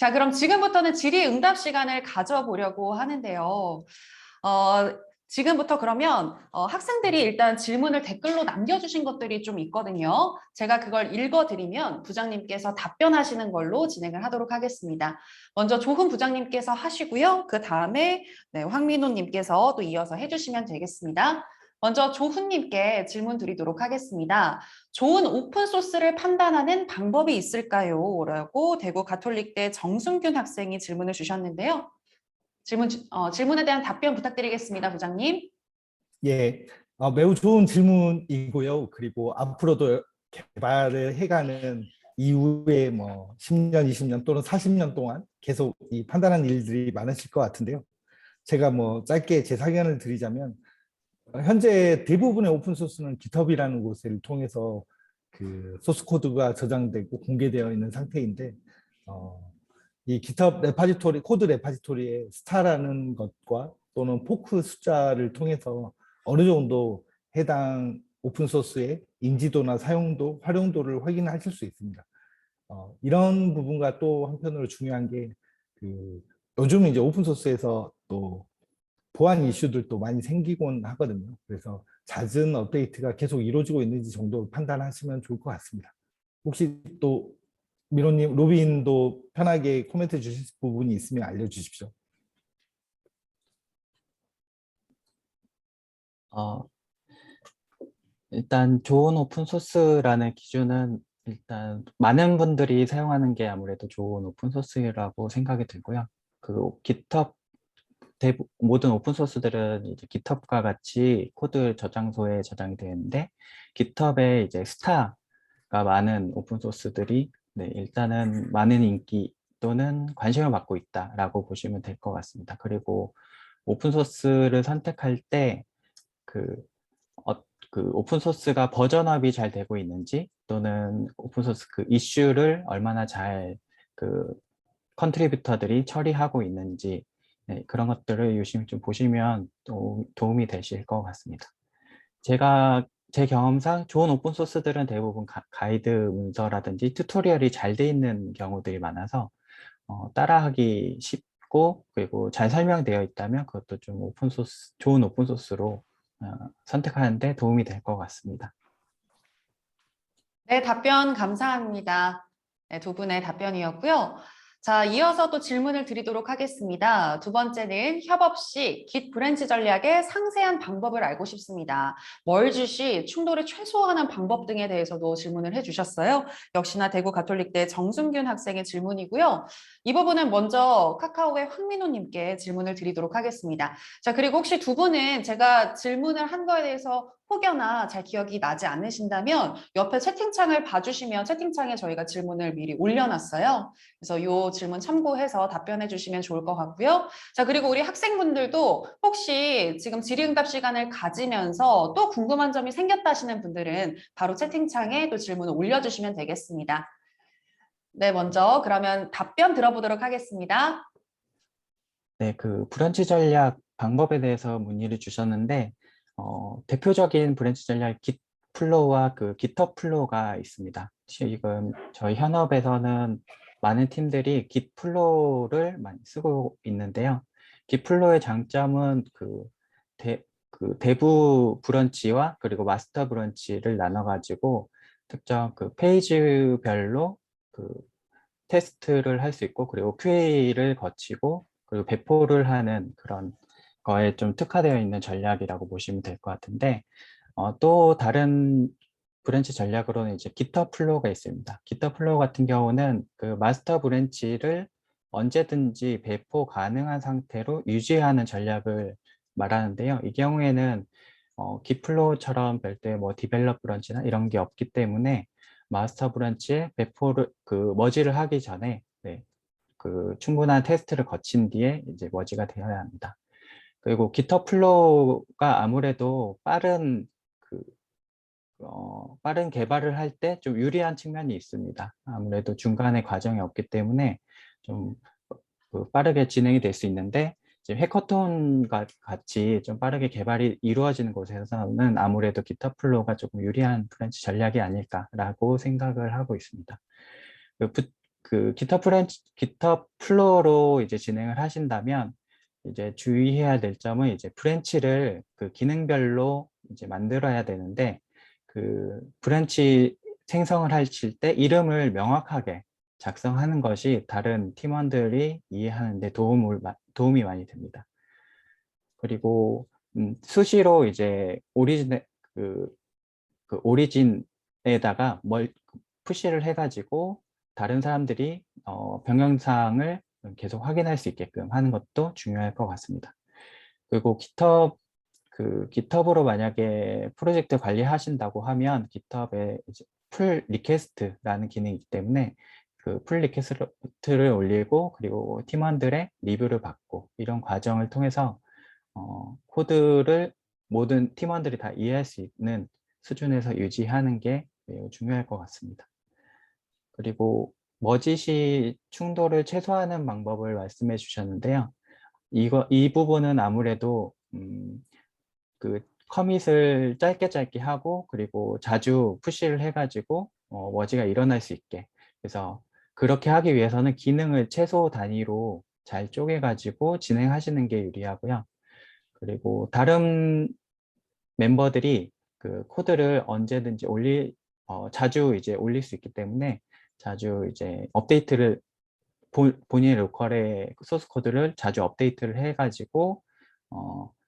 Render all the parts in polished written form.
자, 그럼 지금부터는 질의응답 시간을 가져보려고 하는데요. 지금부터 그러면 학생들이 일단 질문을 댓글로 남겨주신 것들이 좀 있거든요. 제가 그걸 읽어드리면 부장님께서 답변하시는 걸로 진행을 하도록 하겠습니다. 먼저 조훈 부장님께서 하시고요. 그 다음에 황민호님께서 또 이어서 해주시면 되겠습니다. 먼저 조훈님께 질문 드리도록 하겠습니다. 좋은 오픈소스를 판단하는 방법이 있을까요? 라고 대구 가톨릭대 정순균 학생이 질문을 주셨는데요. 질문에 대한 답변 부탁드리겠습니다, 부장님. 예, 매우 좋은 질문이고요. 그리고 앞으로도 개발을 해가는 이후에 뭐 10년, 20년 또는 40년 동안 계속 이 판단하는 일들이 많으실 것 같은데요. 제가 뭐 짧게 제 사견을 드리자면 현재 대부분의 오픈 소스는 GitHub이라는 곳을 통해서 그 소스 코드가 저장되고 공개되어 있는 상태인데 이 GitHub 레파지토리 코드 레파지토리에 스타라는 것과 또는 포크 숫자를 통해서 어느 정도 해당 오픈 소스의 인지도나 사용도, 활용도를 확인하실 수 있습니다. 이런 부분과 또 한편으로 중요한 게 요즘 이제 오픈 소스에서 또 보안 이슈들도 많이 생기곤 하거든요. 그래서 잦은 업데이트가 계속 이루어지고 있는지 정도 판단하시면 좋을 것 같습니다. 혹시 또 민호님, 로빈도 편하게 코멘트 주실 부분이 있으면 알려주십시오. 어, 일단 좋은 오픈 소스라는 기준은 일단 많은 분들이 사용하는 게 아무래도 좋은 오픈 소스라고 생각이 들고요. 그 GitHub 모든 오픈 소스들은 이제 GitHub과 같이 코드 저장소에 저장이 되는데 GitHub에 이제 스타가 많은 오픈 소스들이 일단은 많은 인기 또는 관심을 받고 있다라고 보시면 될 것 같습니다. 그리고 오픈 소스를 선택할 때 그 오픈소스가 버전업이 잘 되고 있는지 또는 오픈소스 그 이슈를 얼마나 잘 그 컨트리뷰터들이 처리하고 있는지 그런 것들을 유심히 좀 보시면 도움이 되실 것 같습니다. 제 경험상 좋은 오픈소스들은 대부분 가이드 문서라든지 튜토리얼이 잘 돼 있는 경우들이 많아서 따라하기 쉽고 그리고 잘 설명되어 있다면 그것도 좀 좋은 오픈소스로 선택하는 데 도움이 될 것 같습니다. 네, 답변 감사합니다. 네, 두 분의 답변이었고요. 자, 이어서 또 질문을 드리도록 하겠습니다. 두 번째는 협업 시 Git 브랜치 전략의 상세한 방법을 알고 싶습니다. 멀지 시 충돌을 최소화하는 방법 등에 대해서도 질문을 해주셨어요. 역시나 대구 가톨릭대 정순균 학생의 질문이고요. 이 부분은 먼저 카카오의 황민호님께 질문을 드리도록 하겠습니다. 자, 그리고 혹시 두 분은 제가 질문을 한 거에 대해서 혹여나 잘 기억이 나지 않으신다면 옆에 채팅창을 봐주시면 채팅창에 저희가 질문을 미리 올려놨어요. 그래서 이 질문 참고해서 답변해 주시면 좋을 것 같고요. 자, 그리고 우리 학생분들도 혹시 지금 질의응답 시간을 가지면서 또 궁금한 점이 생겼다 하시는 분들은 바로 채팅창에 또 질문을 올려주시면 되겠습니다. 네, 먼저 그러면 답변 들어보도록 하겠습니다. 네, 그 브런치 전략 방법에 대해서 문의를 주셨는데 대표적인 브랜치 전략 Git플로우와 그 GitHub 플로우가 있습니다. 지금 저희 현업에서는 많은 팀들이 Git플로우를 많이 쓰고 있는데요. Git플로우의 장점은 그 대부 브런치와 그리고 마스터 브런치를 나눠가지고 특정 그 페이지별로 그 테스트를 할 수 있고 그리고 QA를 거치고 그리고 배포를 하는 그런 거에 좀 특화되어 있는 전략이라고 보시면 될 것 같은데 또 다른 브랜치 전략으로는 이제 GitHub 플로우가 있습니다. GitHub 플로우 같은 경우는 그 마스터 브랜치를 언제든지 배포 가능한 상태로 유지하는 전략을 말하는데요. 이 경우에는 Git플로우처럼 별도의 뭐 디벨롭 브런치나 이런 게 없기 때문에 마스터 브런치에 배포를 머지를 하기 전에 그 충분한 테스트를 거친 뒤에 이제 머지가 되어야 합니다. 그리고 GitHub 플로우가 아무래도 빠른 개발을 할 때 좀 유리한 측면이 있습니다. 아무래도 중간에 과정이 없기 때문에 좀 빠르게 진행이 될 수 있는데 지금 해커톤과 같이 좀 빠르게 개발이 이루어지는 곳에서는 아무래도 GitHub 플로우가 조금 유리한 브랜치 전략이 아닐까라고 생각을 하고 있습니다. 그 GitHub 플로우로 이제 진행을 하신다면 이제 주의해야 될 점은 이제 브랜치를 그 기능별로 이제 만들어야 되는데 그 브랜치 생성을 하실 때 이름을 명확하게 작성하는 것이 다른 팀원들이 이해하는 데 도움이 많이 됩니다. 그리고 수시로 이제 그, 그 오리진에다가 푸시를 해가지고 다른 사람들이 변경사항을 계속 확인할 수 있게끔 하는 것도 중요할 것 같습니다. 그리고 GitHub으로 만약에 프로젝트 관리하신다고 하면 GitHub에 이제 풀 리퀘스트라는 기능이 있기 때문에 그 풀 리퀘스트를 올리고 그리고 팀원들의 리뷰를 받고 이런 과정을 통해서 코드를 모든 팀원들이 다 이해할 수 있는 수준에서 유지하는 게 매우 중요할 것 같습니다. 그리고 머지 시 충돌을 최소화하는 방법을 말씀해 주셨는데요. 이 부분은 아무래도 그 커밋을 짧게 하고 그리고 자주 푸시를 해가지고 머지가 일어날 수 있게, 그래서 그렇게 하기 위해서는 기능을 최소 단위로 잘 쪼개가지고 진행하시는 게 유리하고요. 그리고 다른 멤버들이 그 코드를 언제든지 자주 이제 올릴 수 있기 때문에 자주 이제 업데이트를 본인의 로컬의 소스 코드를 자주 업데이트를 해가지고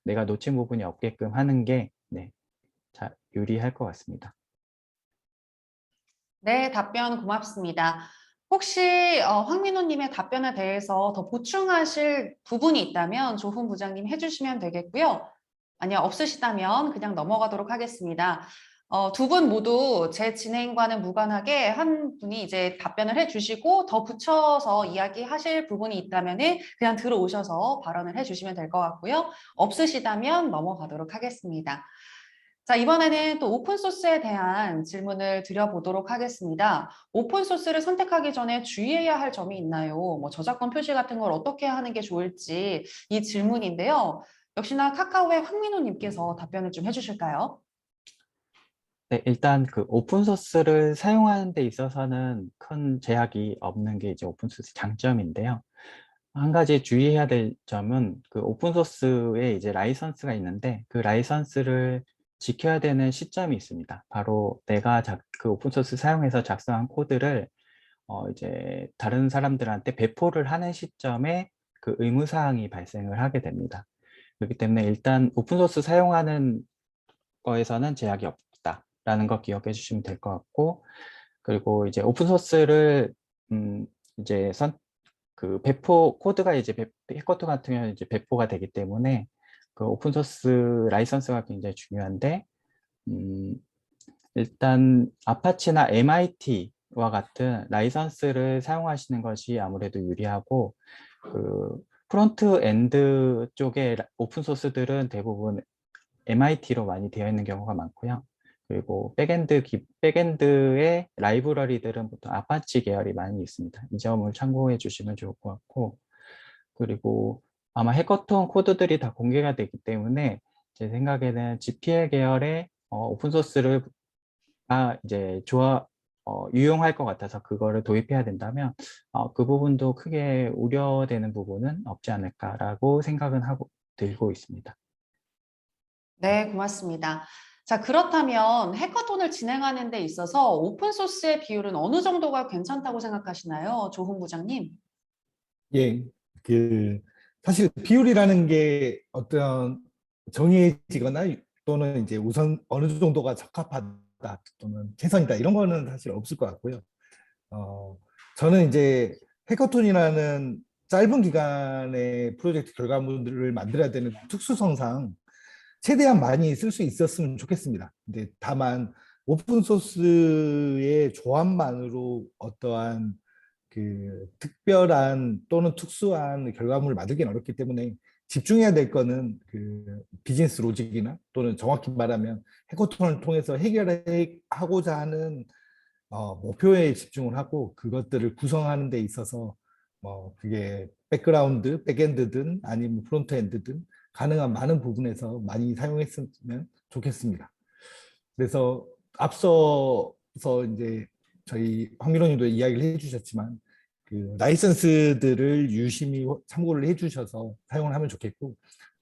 내가 놓친 부분이 없게끔 하는 게 유리할 것 같습니다. 네, 답변 고맙습니다. 혹시 황민호님의 답변에 대해서 더 보충하실 부분이 있다면 조훈 부장님 해주시면 되겠고요. 아니요, 없으시다면 그냥 넘어가도록 하겠습니다. 두 분 모두 제 진행과는 무관하게 한 분이 이제 답변을 해주시고 더 붙여서 이야기하실 부분이 있다면 그냥 들어오셔서 발언을 해주시면 될 것 같고요. 없으시다면 넘어가도록 하겠습니다. 자, 이번에는 또 오픈소스에 대한 질문을 드려보도록 하겠습니다. 오픈소스를 선택하기 전에 주의해야 할 점이 있나요? 뭐 저작권 표시 같은 걸 어떻게 하는 게 좋을지 이 질문인데요. 역시나 카카오의 황민호님께서 답변을 좀 해주실까요? 네, 일단 그 오픈소스를 사용하는 데 있어서는 큰 제약이 없는 게 이제 오픈소스 장점인데요. 한 가지 주의해야 될 점은 그 오픈소스에 이제 라이선스가 있는데 그 라이선스를 지켜야 되는 시점이 있습니다. 바로 내가 그 오픈소스 사용해서 작성한 코드를 이제 다른 사람들한테 배포를 하는 시점에 그 의무사항이 발생을 하게 됩니다. 그렇기 때문에 일단 오픈소스 사용하는 거에서는 제약이 없다라는 거 기억해 주시면 될 것 같고, 그리고 이제 오픈소스를 이제 그 배포 코드가 이제 해커톤 같은 경우는 이제 배포가 되기 때문에 그 오픈소스 라이선스가 굉장히 중요한데 일단 아파치나 MIT와 같은 라이선스를 사용하시는 것이 아무래도 유리하고, 그 프론트 엔드 쪽의 오픈소스들은 대부분 MIT로 많이 되어 있는 경우가 많고요. 그리고 백엔드의 라이브러리들은 보통 아파치 계열이 많이 있습니다. 이 점을 참고해 주시면 좋을 것 같고, 그리고 아마 해커톤 코드들이 다 공개가 되기 때문에 제 생각에는 GPL 계열의 오픈소스를 이제 유용할 것 같아서 그거를 도입해야 된다면 그 부분도 크게 우려되는 부분은 없지 않을까라고 생각은 하고 들고 있습니다. 네, 고맙습니다. 자, 그렇다면 해커톤을 진행하는 데 있어서 오픈소스의 비율은 어느 정도가 괜찮다고 생각하시나요? 조훈 부장님. 예, 그 사실 비율이라는 게 어떤 정해지거나 또는 이제 우선 어느 정도가 적합하다 또는 최선이다 이런 거는 사실 없을 것 같고요. 저는 이제 해커톤이라는 짧은 기간의 프로젝트 결과물들을 만들어야 되는 특수성상 최대한 많이 쓸 수 있었으면 좋겠습니다. 근데 다만 오픈 소스의 조합만으로 어떠한 그 특별한 또는 특수한 결과물을 만들기는 어렵기 때문에 집중해야 될 거는 그 비즈니스 로직이나 또는 정확히 말하면 해커톤을 통해서 해결하고자 하는 목표에 집중을 하고 그것들을 구성하는 데 있어서 그게 백엔드든 아니면 프론트엔드든 가능한 많은 부분에서 많이 사용했으면 좋겠습니다. 그래서 앞서서 이제 저희 황민호님도 이야기를 해주셨지만 그 라이선스들을 유심히 참고를 해주셔서 사용을 하면 좋겠고,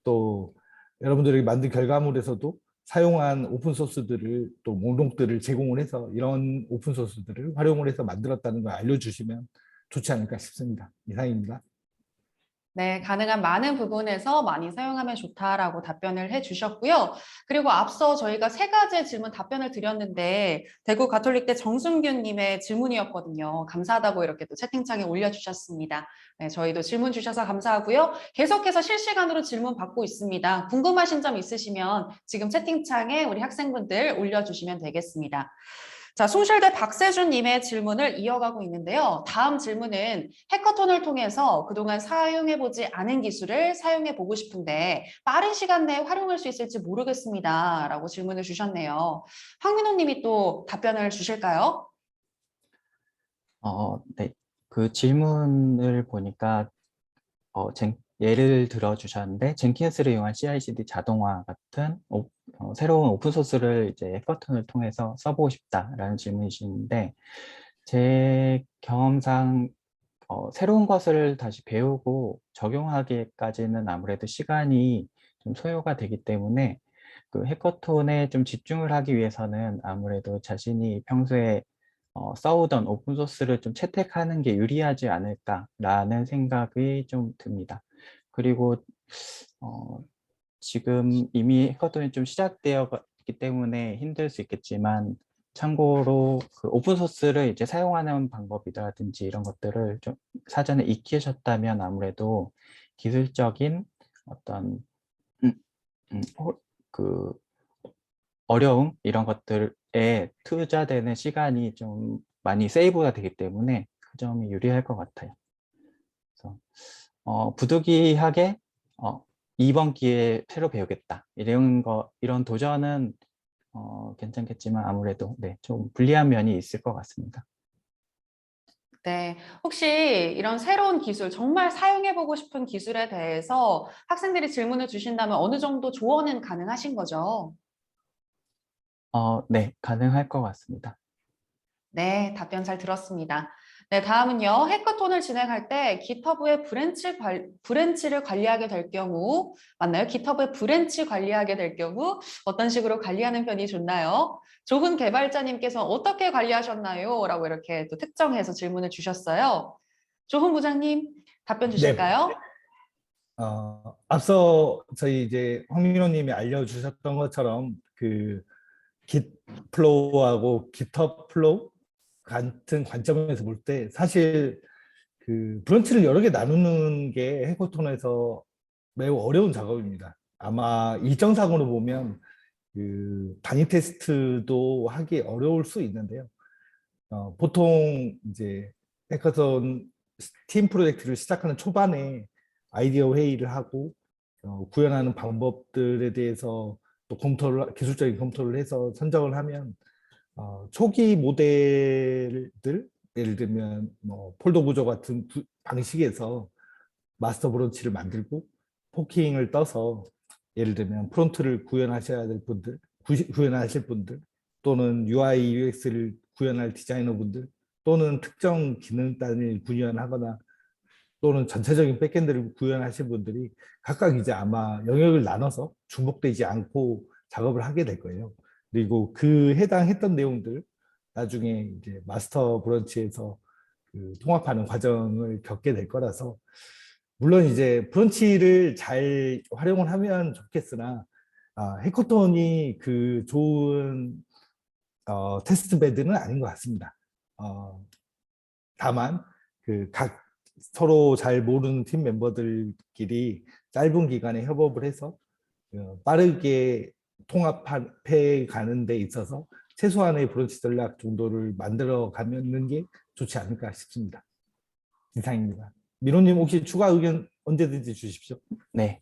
또 여러분들이 만든 결과물에서도 사용한 오픈 소스들을 또 목록들을 제공을 해서 이런 오픈 소스들을 활용을 해서 만들었다는 걸 알려주시면 좋지 않을까 싶습니다. 이상입니다. 네, 가능한 많은 부분에서 많이 사용하면 좋다라고 답변을 해주셨고요. 그리고 앞서 저희가 세 가지의 질문 답변을 드렸는데 대구 가톨릭대 정순균님의 질문이었거든요. 감사하다고 이렇게 또 채팅창에 올려주셨습니다. 네, 저희도 질문 주셔서 감사하고요. 계속해서 실시간으로 질문 받고 있습니다. 궁금하신 점 있으시면 지금 채팅창에 우리 학생분들 올려주시면 되겠습니다. 자, 숭실대 박세준님의 질문을 이어가고 있는데요. 다음 질문은 해커톤을 통해서 그동안 사용해보지 않은 기술을 사용해보고 싶은데 빠른 시간 내에 활용할 수 있을지 모르겠습니다. 라고 질문을 주셨네요. 황민호 님이 또 답변을 주실까요? 네. 그 질문을 보니까 예를 들어 주셨는데 젠킨스를 이용한 CI/CD 자동화 같은 새로운 오픈 소스를 이제 해커톤을 통해서 써보고 싶다라는 질문이신데 제 경험상 새로운 것을 다시 배우고 적용하기까지는 아무래도 시간이 좀 소요가 되기 때문에 그 해커톤에 좀 집중을 하기 위해서는 아무래도 자신이 평소에 써오던 오픈소스를 좀 채택하는 게 유리하지 않을까라는 생각이 좀 듭니다. 그리고 지금 이미 해커톤이 좀 시작되어 있기 때문에 힘들 수 있겠지만 참고로 그 오픈소스를 이제 사용하는 방법이라든지 이런 것들을 좀 사전에 익히셨다면 아무래도 기술적인 어떤 그 어려움 이런 것들에 투자되는 시간이 좀 많이 세이브가 되기 때문에 그 점이 유리할 것 같아요. 그래서 부득이하게 이번 기회에 새로 배우겠다 이런 도전은 괜찮겠지만 아무래도 네, 좀 불리한 면이 있을 것 같습니다. 네, 혹시 이런 새로운 기술, 정말 사용해보고 싶은 기술에 대해서 학생들이 질문을 주신다면 어느 정도 조언은 가능하신 거죠? 네, 가능할 것 같습니다. 네, 답변 잘 들었습니다. 네, 다음은요. 해커톤을 진행할 때 GitHub의 브랜치를 관리하게 될 경우, 맞나요? GitHub의 브랜치 관리하게 될 경우 어떤 식으로 관리하는 편이 좋나요? 조훈 개발자님께서 어떻게 관리하셨나요? 라고 이렇게 또 특정해서 질문을 주셨어요. 조훈 부장님, 답변 네. 주실까요? 앞서 저희 이제 황민호님이 알려주셨던 것처럼 그 Git 플로우하고 GitHub 플로우 같은 관점에서 볼 때 사실 그 브런치를 여러 개 나누는 게 해커톤에서 매우 어려운 작업입니다. 아마 일정상으로 보면 그 단위 테스트도 하기 어려울 수 있는데요. 보통 이제 해커톤 팀 프로젝트를 시작하는 초반에 아이디어 회의를 하고 구현하는 방법들에 대해서 또 기술적인 검토를 해서 선정을 하면 초기 모델들 예를 들면 뭐 폴더 구조 같은 방식에서 마스터 브런치를 만들고 포킹을 떠서 예를 들면 프론트를 구현하셔야 될 분들, 구현하실 분들 또는 UI, UX를 구현할 디자이너 분들 또는 특정 기능 단위를 구현하거나 또는 전체적인 백엔드를 구현하신 분들이 각각 이제 아마 영역을 나눠서 중복되지 않고 작업을 하게 될 거예요. 그리고 그 해당했던 내용들 나중에 이제 마스터 브런치에서 그 통합하는 과정을 겪게 될 거라서 물론 이제 브런치를 잘 활용을 하면 좋겠으나 해커톤이 그 좋은 테스트 베드는 아닌 것 같습니다. 다만 그 각 서로 잘 모르는 팀 멤버들끼리 짧은 기간에 협업을 해서 빠르게 통합해 가는 데 있어서 최소한의 브런치 전략 정도를 만들어 가는 게 좋지 않을까 싶습니다. 이상입니다. 민호님 혹시 추가 의견 언제든지 주십시오. 네,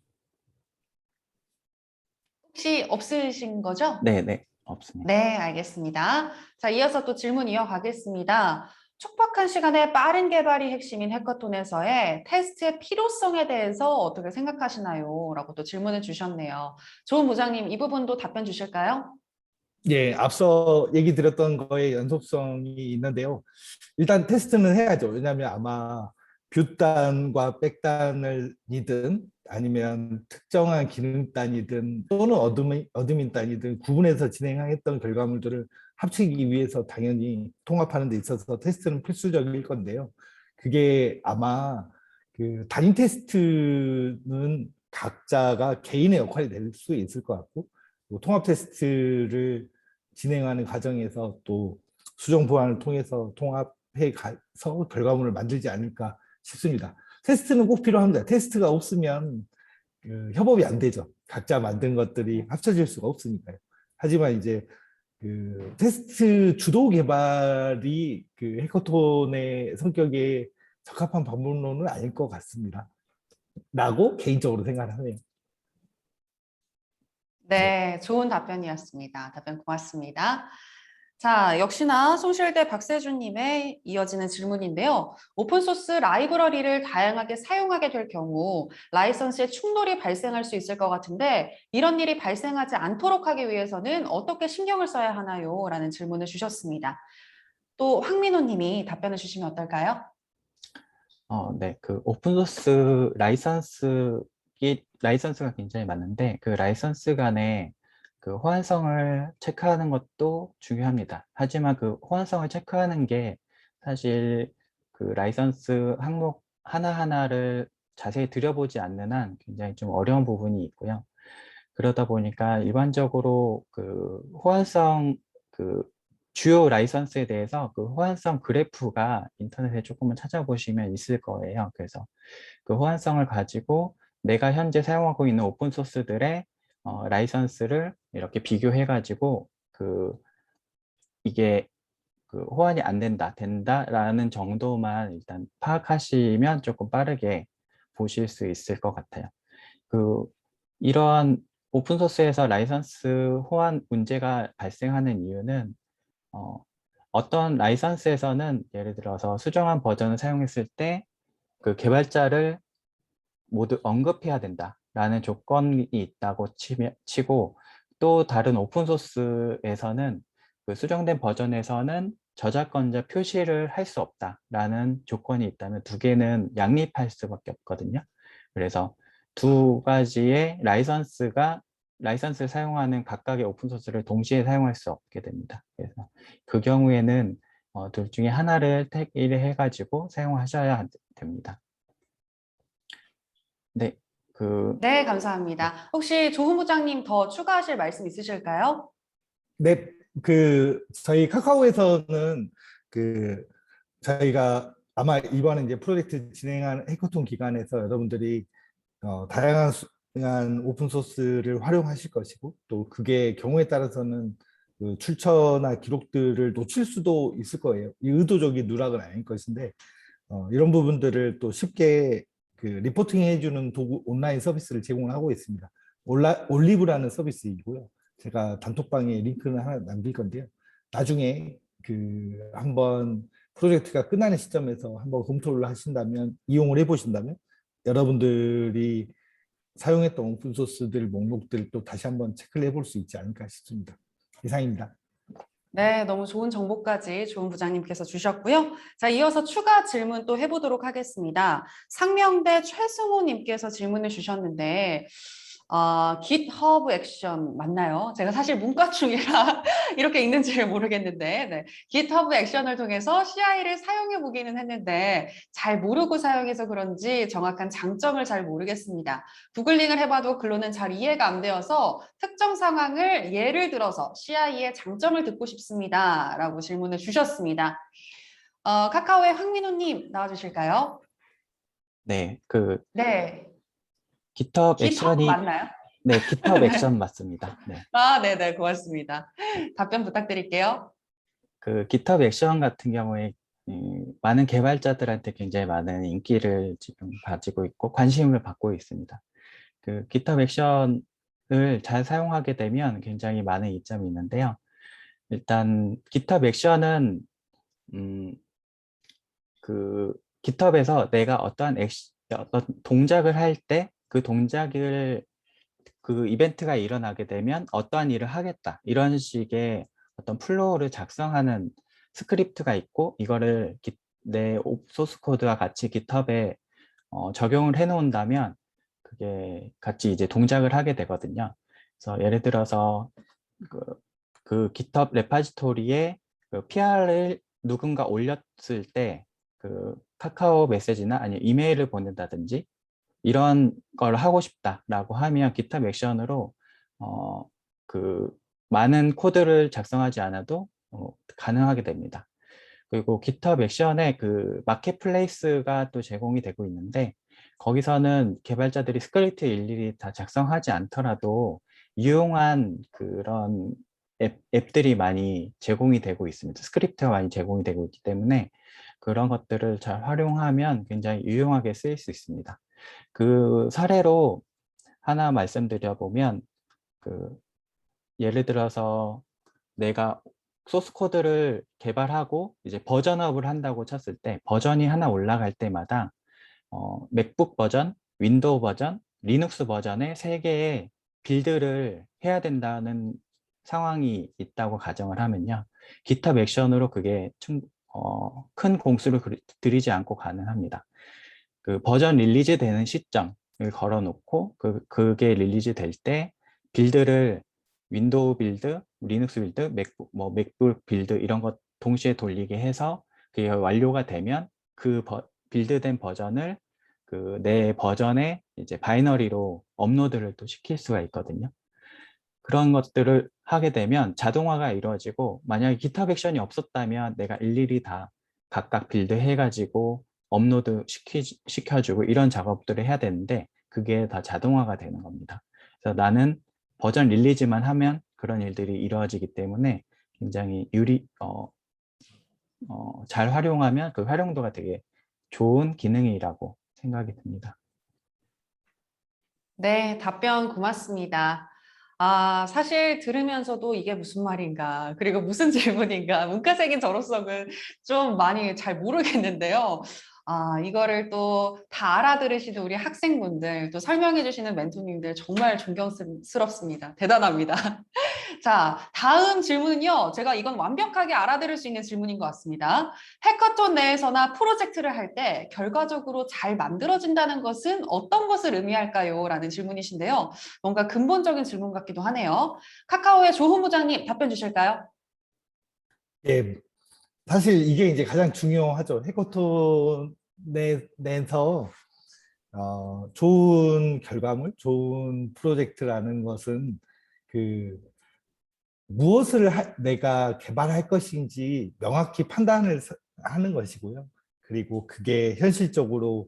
혹시 없으신 거죠? 네, 네, 없습니다. 네, 알겠습니다. 자, 이어서 또 질문 이어가겠습니다. 촉박한 시간에 빠른 개발이 핵심인 해커톤에서의 테스트의 필요성에 대해서 어떻게 생각하시나요? 라고 또 질문을 주셨네요. 조은 부장님, 이 부분도 답변 주실까요? 예, 앞서 얘기 드렸던 거에 연속성이 있는데요. 일단 테스트는 해야죠. 왜냐하면 아마 뷰단과 백단을이든 아니면 특정한 기능단이든 또는 어드민단이든 구분해서 진행했던 결과물들을 합치기 위해서 당연히 통합하는 데 있어서 테스트는 필수적일 건데요. 그게 아마 그 단위 테스트는 각자가 개인의 역할이 될 수 있을 것 같고, 또 통합 테스트를 진행하는 과정에서 또 수정 보완을 통해서 통합해 가서 결과물을 만들지 않을까 싶습니다. 테스트는 꼭 필요합니다. 테스트가 없으면 그 협업이 안 되죠. 각자 만든 것들이 합쳐질 수가 없으니까요. 하지만 이제 그 테스트 주도 개발이 그 해커톤의 성격에 적합한 방법론은 아닐 것 같습니다. 라고 개인적으로 생각을 하네요. 네. 네, 좋은 답변이었습니다. 답변 고맙습니다. 자, 역시나 송실대 박세준님의 이어지는 질문인데요. 오픈소스 라이브러리를 다양하게 사용하게 될 경우 라이선스에 충돌이 발생할 수 있을 것 같은데 이런 일이 발생하지 않도록 하기 위해서는 어떻게 신경을 써야 하나요? 라는 질문을 주셨습니다. 또 황민호님이 답변을 주시면 어떨까요? 네, 그 오픈소스 라이선스가 굉장히 많은데 그 라이선스 간에 그 호환성을 체크하는 것도 중요합니다. 하지만 그 호환성을 체크하는 게 사실 그 라이선스 항목 하나하나를 자세히 들여보지 않는 한 굉장히 좀 어려운 부분이 있고요. 그러다 보니까 일반적으로 그 호환성 그 주요 라이선스에 대해서 그 호환성 그래프가 인터넷에 조금만 찾아보시면 있을 거예요. 그래서 그 호환성을 가지고 내가 현재 사용하고 있는 오픈 소스들의 라이선스를 이렇게 비교해 가지고 그 이게 그 호환이 안 된다, 된다라는 정도만 일단 파악하시면 조금 빠르게 보실 수 있을 것 같아요. 그 이러한 오픈소스에서 라이선스 호환 문제가 발생하는 이유는 어떤 라이선스에서는 예를 들어서 수정한 버전을 사용했을 때 그 개발자를 모두 언급해야 된다라는 조건이 있다고 치고 또 다른 오픈소스에서는 그 수정된 버전에서는 저작권자 표시를 할 수 없다라는 조건이 있다면 두 개는 양립할 수밖에 없거든요. 그래서 두 가지의 라이선스를 사용하는 각각의 오픈소스를 동시에 사용할 수 없게 됩니다. 그래서 그 경우에는 둘 중에 하나를 택일을 해가지고 사용하셔야 됩니다. 네, 그 네, 네. 감사합니다. 혹시 조 본부장님 더 추가하실 말씀 있으실까요? 네, 그 저희 카카오에서는 그 저희가 아마 이번에 이제 프로젝트 진행한 해커톤 기간에서 여러분들이 다양한 오픈 소스를 활용하실 것이고 또 그게 경우에 따라서는 그 출처나 기록들을 놓칠 수도 있을 거예요. 이 의도적인 누락은 아닐 것인데 이런 부분들을 또 쉽게 그 리포팅 해주는 도구 온라인 서비스를 제공하고 있습니다. 올리브라는 서비스이고요. 제가 단톡방에 링크를 하나 남길 건데요. 나중에 그 한번 프로젝트가 끝나는 시점에서 한번 검토를 하신다면 이용을 해보신다면 여러분들이 사용했던 오픈소스들 목록들 또 다시 한번 체크를 해볼 수 있지 않을까 싶습니다. 이상입니다. 네, 너무 좋은 정보까지 조은 부장님께서 주셨고요. 자, 이어서 추가 질문 또 해보도록 하겠습니다. 상명대 최승호님께서 질문을 주셨는데, GitHub 액션 맞나요? 제가 사실 문과충이라 이렇게 읽는지를 모르겠는데, 네. GitHub 액션을 통해서 CI를 사용해 보기는 했는데, 잘 모르고 사용해서 그런지 정확한 장점을 잘 모르겠습니다. 구글링을 해봐도 글로는 잘 이해가 안 되어서 특정 상황을 예를 들어서 CI의 장점을 듣고 싶습니다. 라고 질문을 주셨습니다. 카카오의 황민호님 나와주실까요? 네, 그 네. GitHub GitHub 액션이 맞나요? 네, GitHub 액션 맞습니다. 네. 네네, 고맙습니다. 답변 부탁드릴게요. 그 GitHub 액션 같은 경우에 많은 개발자들한테 굉장히 많은 인기를 지금 가지고 있고 관심을 받고 있습니다. 그 GitHub 액션을 잘 사용하게 되면 굉장히 많은 이점이 있는데요. 일단 GitHub 액션은 그 GitHub에서 내가 어떤 동작을 할 때 그 동작을 그 이벤트가 일어나게 되면 어떠한 일을 하겠다. 이런 식의 어떤 플로우를 작성하는 스크립트가 있고 이거를 내 소스 코드와 같이 깃허브에 적용을 해 놓은다면 그게 같이 이제 동작을 하게 되거든요. 그래서 예를 들어서 그, 그 GitHub 레파지토리에 그 PR을 누군가 올렸을 때 그 카카오 메시지나 아니면 이메일을 보낸다든지 이런 걸 하고 싶다라고 하면 GitHub 액션으로 그 많은 코드를 작성하지 않아도 가능하게 됩니다. 그리고 GitHub 액션에 그 마켓플레이스가 또 제공이 되고 있는데 거기서는 개발자들이 스크립트 일일이 다 작성하지 않더라도 유용한 그런 앱들이 많이 제공이 되고 있습니다. 스크립트가 많이 제공이 되고 있기 때문에 그런 것들을 잘 활용하면 굉장히 유용하게 쓰일 수 있습니다. 그 사례로 하나 말씀드려보면 그 예를 들어서 내가 소스 코드를 개발하고 이제 버전업을 한다고 쳤을 때 버전이 하나 올라갈 때마다 맥북 버전, 윈도우 버전, 리눅스 버전의 3개의 빌드를 해야 된다는 상황이 있다고 가정을 하면요. GitHub 액션으로 그게 큰 공수를 들이지 않고 가능합니다. 그 버전 릴리즈 되는 시점을 걸어놓고 그게 릴리즈 될 때 빌드를 윈도우 빌드, 리눅스 빌드, 맥북 빌드 이런 것 동시에 돌리게 해서 그게 완료가 되면 그 빌드된 버전을 그 내 버전에 이제 바이너리로 업로드를 또 시킬 수가 있거든요. 그런 것들을 하게 되면 자동화가 이루어지고 만약에 GitHub 액션이 없었다면 내가 일일이 다 각각 빌드 해가지고 업로드 시켜주고 이런 작업들을 해야 되는데 그게 다 자동화가 되는 겁니다. 그래서 나는 버전 릴리즈만 하면 그런 일들이 이루어지기 때문에 굉장히 잘 활용하면 그 활용도가 되게 좋은 기능이라고 생각이 듭니다. 네, 답변 고맙습니다. 아, 사실 들으면서도 이게 무슨 말인가, 그리고 무슨 질문인가, 문과생인 저로서는 좀 많이 잘 모르겠는데요. 아, 이거를 또 다 알아들으시는 우리 학생분들, 또 설명해 주시는 멘토님들 정말 존경스럽습니다. 대단합니다. 자, 다음 질문은요. 제가 이건 완벽하게 알아들을 수 있는 질문인 것 같습니다. 해커톤 내에서나 프로젝트를 할 때 결과적으로 잘 만들어진다는 것은 어떤 것을 의미할까요? 라는 질문이신데요. 뭔가 근본적인 질문 같기도 하네요. 카카오의 조훈 부장님 답변 주실까요? 예, 사실 이게 이제 가장 중요하죠. 해커톤 내에서 좋은 결과물, 좋은 프로젝트라는 것은 그 무엇을 내가 개발할 것인지 명확히 판단을 하는 것이고요. 그리고 그게 현실적으로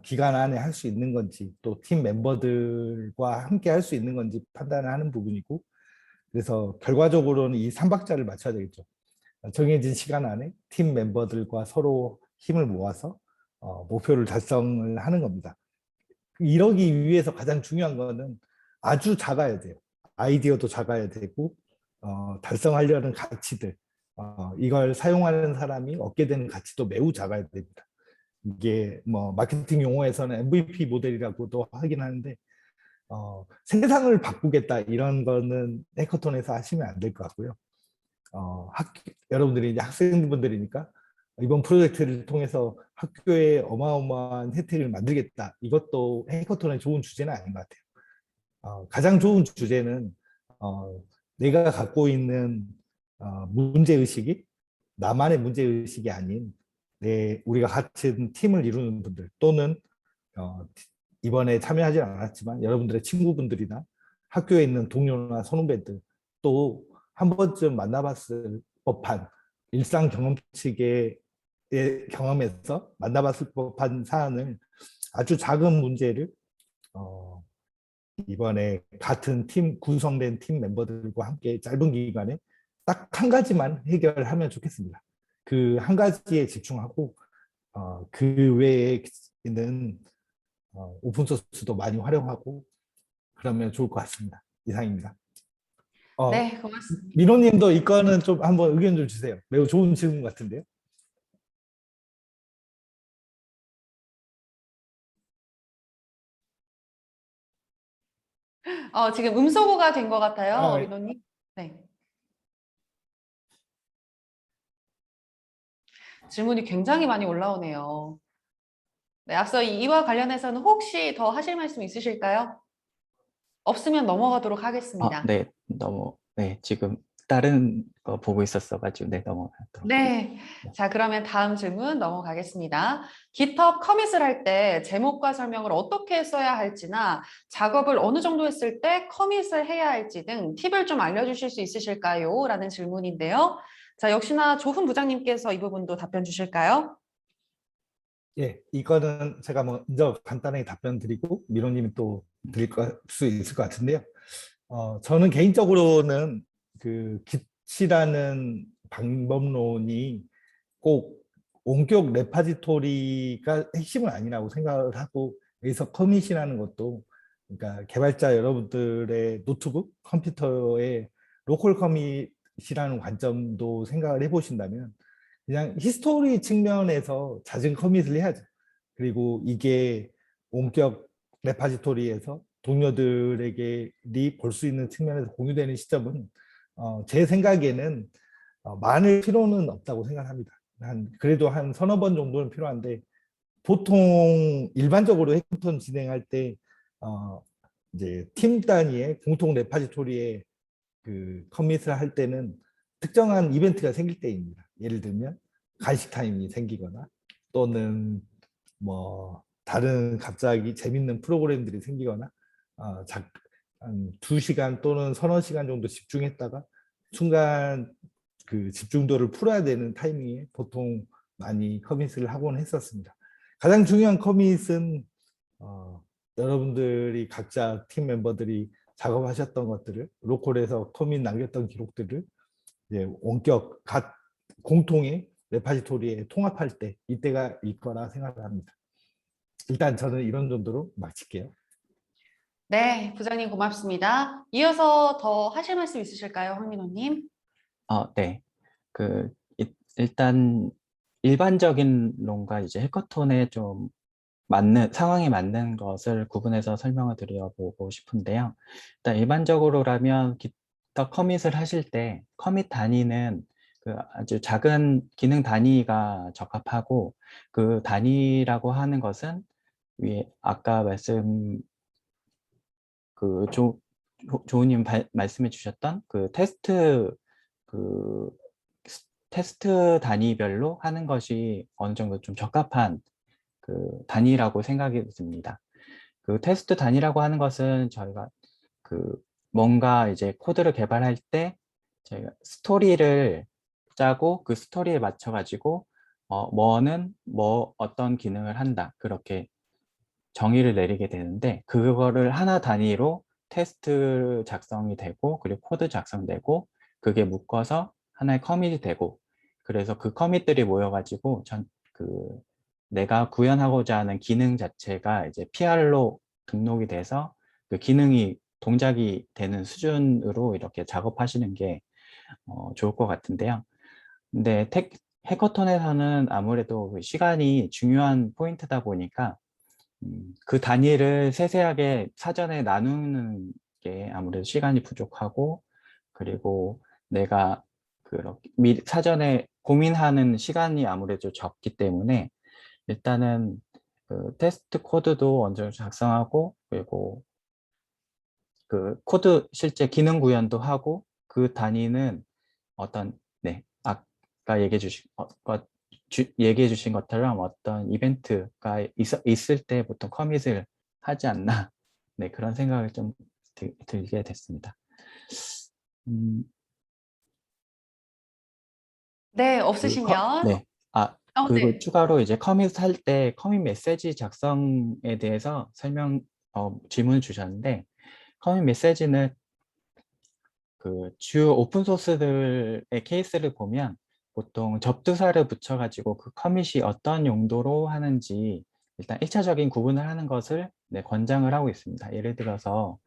기간 안에 할 수 있는 건지 또 팀 멤버들과 함께 할 수 있는 건지 판단을 하는 부분이고 그래서 결과적으로는 이 3박자를 맞춰야 되겠죠. 정해진 시간 안에 팀 멤버들과 서로 힘을 모아서 목표를 달성을 하는 겁니다. 이러기 위해서 가장 중요한 거는 아주 작아야 돼요. 아이디어도 작아야 되고 달성하려는 가치들 이걸 사용하는 사람이 얻게 되는 가치도 매우 작아야 됩니다. 이게 뭐 마케팅 용어에서는 MVP 모델이라고도 하긴 하는데 세상을 바꾸겠다 이런 거는 해커톤에서 하시면 안 될 것 같고요. 여러분들이 이제 학생분들이니까 이번 프로젝트를 통해서 학교에 어마어마한 혜택을 만들겠다. 이것도 해커톤의 좋은 주제는 아닌 것 같아요. 가장 좋은 주제는 내가 갖고 있는 문제의식이 나만의 문제의식이 아닌 우리가 같은 팀을 이루는 분들 또는 이번에 참여하지 않았지만 여러분들의 친구분들이나 학교에 있는 동료나 선후배들 또 한 번쯤 만나봤을 법한 일상 경험치의 경험에서 만나봤을 법한 사안을 아주 작은 문제를 이번에 같은 팀 구성된 팀 멤버들과 함께 짧은 기간에 딱 한 가지만 해결하면 좋겠습니다. 그 한 가지에 집중하고 그 외에 있는 오픈소스도 많이 활용하고 그러면 좋을 것 같습니다. 이상입니다. 네, 고맙습니다. 민호님도 이거는 좀 한번 의견 좀 주세요. 매우 좋은 질문 같은데요. 지금 음소거가 된 것 같아요, 아, 민호님. 네. 질문이 굉장히 많이 올라오네요. 네, 앞서 이와 관련해서는 혹시 더 하실 말씀 있으실까요? 없으면 넘어가도록 하겠습니다. 네, 네, 지금 다른 거 보고 있었어가지고, 네, 넘어가도록. 네. 네. 자, 그러면 다음 질문 넘어가겠습니다. GitHub 커밋을 할 때 제목과 설명을 어떻게 써야 할지나 작업을 어느 정도 했을 때 커밋을 해야 할지 등 팁을 좀 알려주실 수 있으실까요? 라는 질문인데요. 자, 역시나 조훈 부장님께서 이 부분도 답변 주실까요? 예, 이거는 제가 먼저 간단하게 답변 드리고 미로님이 또 드릴 수 있을 것 같은데요. 저는 개인적으로는 그 깃이라는 방법론이 꼭 원격 레파지토리가 핵심은 아니라고 생각을 하고, 여기서 커밋이라는 것도 그러니까 개발자 여러분들의 노트북 컴퓨터에 로컬 커밋이라는 관점도 생각을 해보신다면 그냥 히스토리 측면에서 잦은 커밋을 해야죠. 그리고 이게 원격 레파지토리에서 동료들에게 볼 수 있는 측면에서 공유되는 시점은 제 생각에는 많을 필요는 없다고 생각합니다. 그래도 한 서너 번 정도는 필요한데, 보통 일반적으로 해커톤 진행할 때 어, 이제 팀 단위의 공통 레파지토리에 그 커밋을 할 때는 특정한 이벤트가 생길 때입니다. 예를 들면 간식 타임이 생기거나, 또는 뭐 다른 갑자기 재밌는 프로그램들이 생기거나, 한 2시간 또는 서너 시간 정도 집중했다가 순간 그 집중도를 풀어야 되는 타이밍에 보통 많이 커밋을 하곤 했었습니다. 가장 중요한 커밋은 여러분들이 각자 팀 멤버들이 작업하셨던 것들을 로컬에서 커밋 남겼던 기록들을 이제 원격 공통의 레파지토리에 통합할 때, 이때가 일 거라 생각을 합니다. 일단 저는 이런 정도로 마칠게요. 네, 부장님 고맙습니다. 이어서 더 하실 말씀 있으실까요, 황민호님? 네. 일단 일반적인 론과 이제 해커톤에 좀 상황에 맞는 것을 구분해서 설명을 드려보고 싶은데요. 일단 일반적으로라면 GitHub 커밋을 하실 때 커밋 단위는 그 아주 작은 기능 단위가 적합하고, 그 단위라고 하는 것은 위에 아까 조우님 말씀해 주셨던 그 테스트 단위별로 하는 것이 어느 정도 좀 적합한 그 단위라고 생각이 듭니다. 그 테스트 단위라고 하는 것은 저희가 그 뭔가 이제 코드를 개발할 때 저희가 스토리를 짜고 그 스토리에 맞춰 가지고 뭐는 어떤 기능을 한다, 그렇게 정의를 내리게 되는데, 그거를 하나 단위로 테스트 작성이 되고, 그리고 코드 작성되고, 그게 묶어서 하나의 커밋이 되고, 그래서 그 커밋들이 모여가지고 내가 구현하고자 하는 기능 자체가 이제 PR로 등록이 돼서 그 기능이 동작이 되는 수준으로 이렇게 작업하시는 게 좋을 것 같은데요. 근데 해커톤에서는 아무래도 그 시간이 중요한 포인트다 보니까 그 단위를 세세하게 사전에 나누는 게 아무래도 시간이 부족하고, 그리고 내가 그렇게 사전에 고민하는 시간이 아무래도 적기 때문에 일단은 그 테스트 코드도 어느 정도 작성하고, 그리고 그 코드 실제 기능 구현도 하고, 그 단위는 네, 아까 얘기해 주신 것처럼 어떤 이벤트가 있을 때 보통 커밋을 하지 않나, 네, 그런 생각을 좀 들게 됐습니다. 음, 네, 없으시면. 네. 그리고 네. 추가로 이제 커밋 할 때 커밋 메시지 작성에 대해서 질문을 주셨는데, 커밋 메시지는 그 주요 오픈 소스들의 케이스를 보면 보통 접두사를 붙여가지고 그 커밋이 어떤 용도로 하는지 일단 1차적인 구분을 하는 것을, 네, 권장을 하고 있습니다. 예를 들어서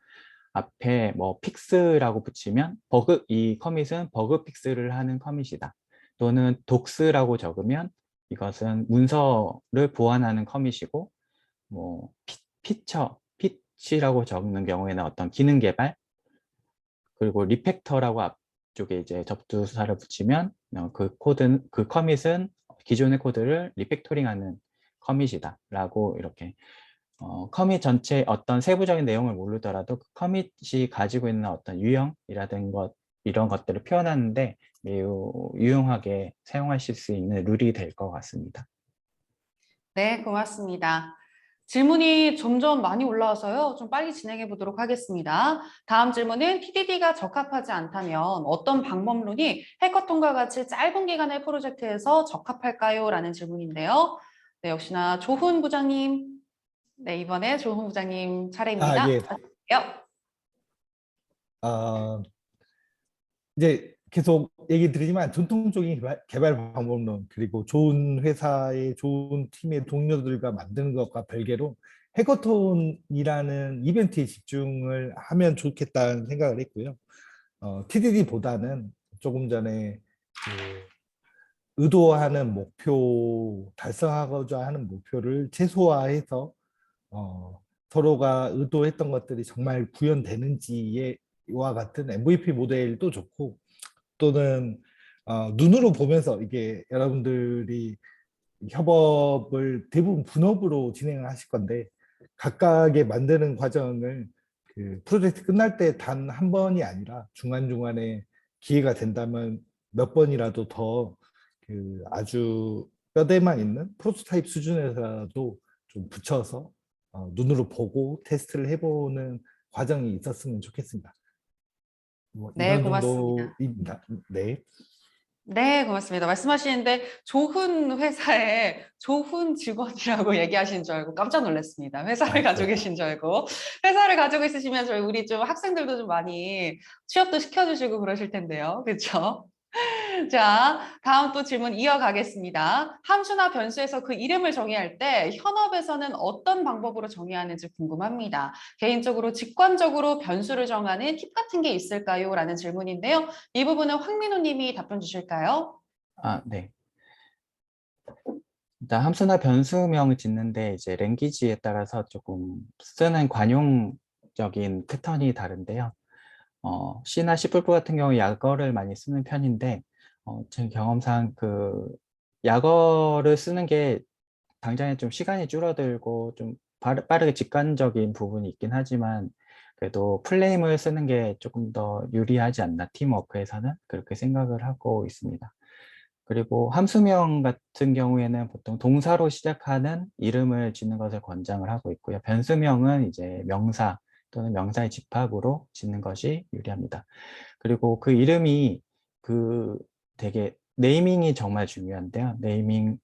앞에 뭐 픽스라고 붙이면 이 커밋은 버그 픽스를 하는 커밋이다. 또는 독스라고 적으면 이것은 문서를 보완하는 커밋이고, 뭐 C라고 적는 경우에는 어떤 기능 개발, 그리고 리팩터라고 앞쪽에 이제 접두사를 붙이면 그 커밋은 기존의 코드를 리팩토링하는 커밋이다라고 이렇게 커밋 전체 어떤 세부적인 내용을 모르더라도 그 커밋이 가지고 있는 어떤 유형이라든 것 이런 것들을 표현하는데 매우 유용하게 사용하실 수 있는 룰이 될 것 같습니다. 네, 고맙습니다. 질문이 점점 많이 올라와서요. 좀 빨리 진행해 보도록 하겠습니다. 다음 질문은 TDD가 적합하지 않다면 어떤 방법론이 해커톤과 같이 짧은 기간의 프로젝트에서 적합할까요? 라는 질문인데요. 네, 역시나 조훈 부장님. 네, 이번에 조훈 부장님 차례입니다. 예. 하실게요. 어, 이제 계속 얘기 드리지만 전통적인 개발 방법론 그리고 좋은 회사의 좋은 팀의 동료들과 만드는 것과 별개로 해커톤이라는 이벤트에 집중을 하면 좋겠다는 생각을 했고요. TDD보다는 조금 전에 의도하는 목표, 달성하고자 하는 목표를 최소화해서 서로가 의도했던 것들이 정말 구현되는지와 같은 MVP 모델도 좋고, 또는 눈으로 보면서 이게 여러분들이 협업을 대부분 분업으로 진행을 하실 건데 각각의 만드는 과정을 그 프로젝트 끝날 때 단 한 번이 아니라 중간중간에 기회가 된다면 몇 번이라도 더 그 아주 뼈대만 있는 프로토타입 수준에서라도 좀 붙여서 눈으로 보고 테스트를 해보는 과정이 있었으면 좋겠습니다. 뭐 네, 이런 고맙습니다. 정도입니다. 네. 네, 고맙습니다. 말씀하시는데 조훈 회사에 조훈 직원이라고 얘기하신 줄 알고 깜짝 놀랐습니다. 회사를 가지고 네. 계신 줄 알고. 회사를 가지고 있으시면 저희 우리 좀 학생들도 좀 많이 취업도 시켜주시고 그러실 텐데요. 그렇죠? 자, 다음 또 질문 이어가겠습니다. 함수나 변수에서 그 이름을 정의할 때 현업에서는 어떤 방법으로 정의하는지 궁금합니다. 개인적으로 직관적으로 변수를 정하는 팁 같은 게 있을까요? 라는 질문인데요. 이 부분은 황민호 님이 답변 주실까요? 네. 일단 함수나 변수명을 짓는데 이제 랭귀지에 따라서 조금 쓰는 관용적인 패턴이 다른데요. C나 C++ 같은 경우 약어를 많이 쓰는 편인데 제 경험상 그 약어를 쓰는 게 당장에 좀 시간이 줄어들고 좀 빠르게 직관적인 부분이 있긴 하지만 그래도 플레임을 쓰는 게 조금 더 유리하지 않나 팀워크에서는 그렇게 생각을 하고 있습니다. 그리고 함수명 같은 경우에는 보통 동사로 시작하는 이름을 짓는 것을 권장을 하고 있고요. 변수명은 이제 명사 또는 명사의 집합으로 짓는 것이 유리합니다. 그리고 그 이름이 되게 네이밍이 정말 중요한데요. 네이밍이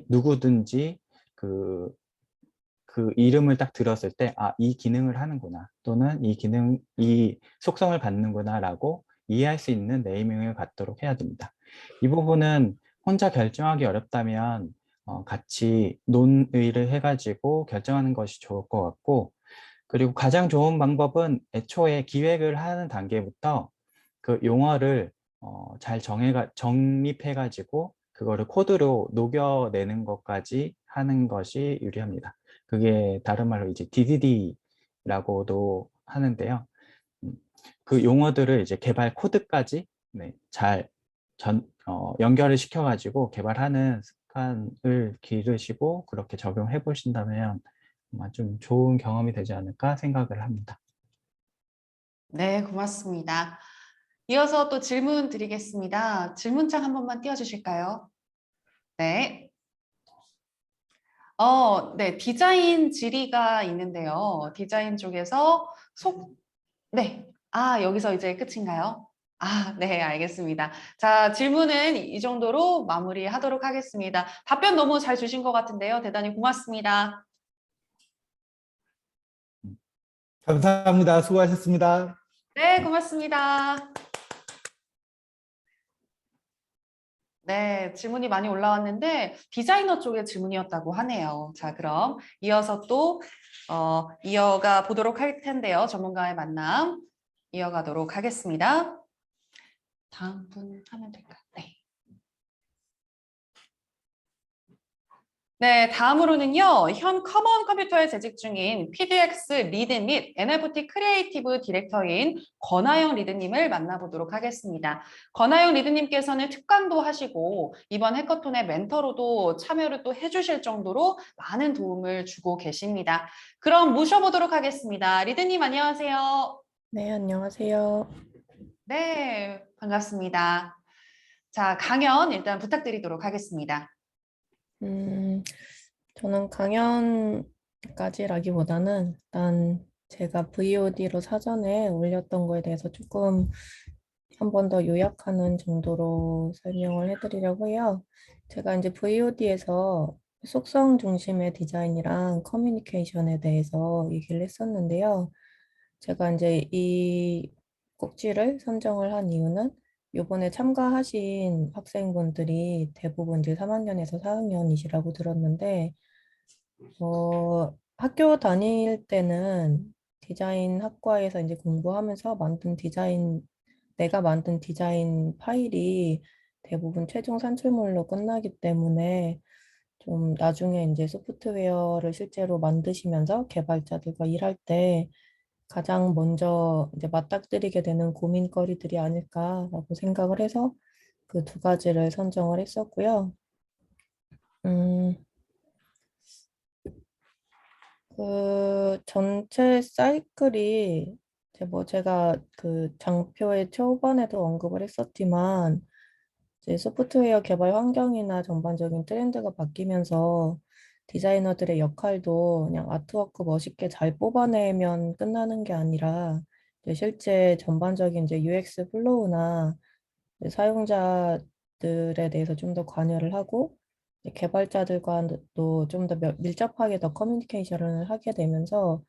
누구든지 그 이름을 딱 들었을 때, 이 기능을 하는구나, 또는 이 속성을 갖는구나라고 이해할 수 있는 네이밍을 갖도록 해야 됩니다. 이 부분은 혼자 결정하기 어렵다면 같이 논의를 해가지고 결정하는 것이 좋을 것 같고, 그리고 가장 좋은 방법은 애초에 기획을 하는 단계부터 그 용어를 잘 정립해가지고 그거를 코드로 녹여내는 것까지 하는 것이 유리합니다. 그게 다른 말로 이제 DDD라고도 하는데요. 그 용어들을 이제 개발 코드까지 잘 연결을 시켜가지고 개발하는 습관을 기르시고 그렇게 적용해 보신다면 아마 좀 좋은 경험이 되지 않을까 생각을 합니다. 네, 고맙습니다. 이어서 또 질문 드리겠습니다. 질문창 한 번만 띄워주실까요? 네. 네, 디자인 질의가 있는데요. 디자인 쪽에서 네. 여기서 이제 끝인가요? 네, 알겠습니다. 자, 질문은 이 정도로 마무리하도록 하겠습니다. 답변 너무 잘 주신 것 같은데요. 대단히 고맙습니다. 감사합니다. 수고하셨습니다. 네, 고맙습니다. 네, 질문이 많이 올라왔는데 디자이너 쪽의 질문이었다고 하네요. 자, 그럼 이어서 또 이어가 보도록 할 텐데요. 전문가의 만남 이어가도록 하겠습니다. 다음 분 하면 될까요? 네. 네, 다음으로는요, 현 커먼 컴퓨터에 재직 중인 PDX 리드 및 NFT 크리에이티브 디렉터인 권하영 리드님을 만나보도록 하겠습니다. 권하영 리드님께서는 특강도 하시고 이번 해커톤의 멘터로도 참여를 또 해주실 정도로 많은 도움을 주고 계십니다. 그럼 모셔보도록 하겠습니다. 리드님 안녕하세요. 네, 안녕하세요. 네, 반갑습니다. 자, 강연 일단 부탁드리도록 하겠습니다. 음, 저는 강연까지라기보다는 일단 제가 VOD로 사전에 올렸던 거에 대해서 조금 한 번 더 요약하는 정도로 설명을 해드리려고 해요. 제가 이제 VOD에서 속성 중심의 디자인이랑 커뮤니케이션에 대해서 얘기를 했었는데요. 제가 이제 이 꼭지를 선정을 한 이유는 이번에 참가하신 학생분들이 대부분 이제 3학년에서 4학년이시라고 들었는데, 학교 다닐 때는 디자인 학과에서 이제 공부하면서 내가 만든 디자인 파일이 대부분 최종 산출물로 끝나기 때문에 좀 나중에 이제 소프트웨어를 실제로 만드시면서 개발자들과 일할 때 가장 먼저 이제 맞닥뜨리게 되는 고민거리들이 아닐까라고 생각을 해서 그 두 가지를 선정을 했었고요. 음, 그 전체 사이클이 이제 뭐 제가 그 장표의 초반에도 언급을 했었지만 이제 소프트웨어 개발 환경이나 전반적인 트렌드가 바뀌면서 디자이너들의 역할도 그냥 아트워크 멋있게 잘 뽑아내면 끝나는 게 아니라 이제 실제 전반적인 이제 UX 플로우나 이제 사용자들에 대해서 좀 더 관여를 하고 이제 개발자들과도 좀 더 밀접하게 더 커뮤니케이션을 하게 되면서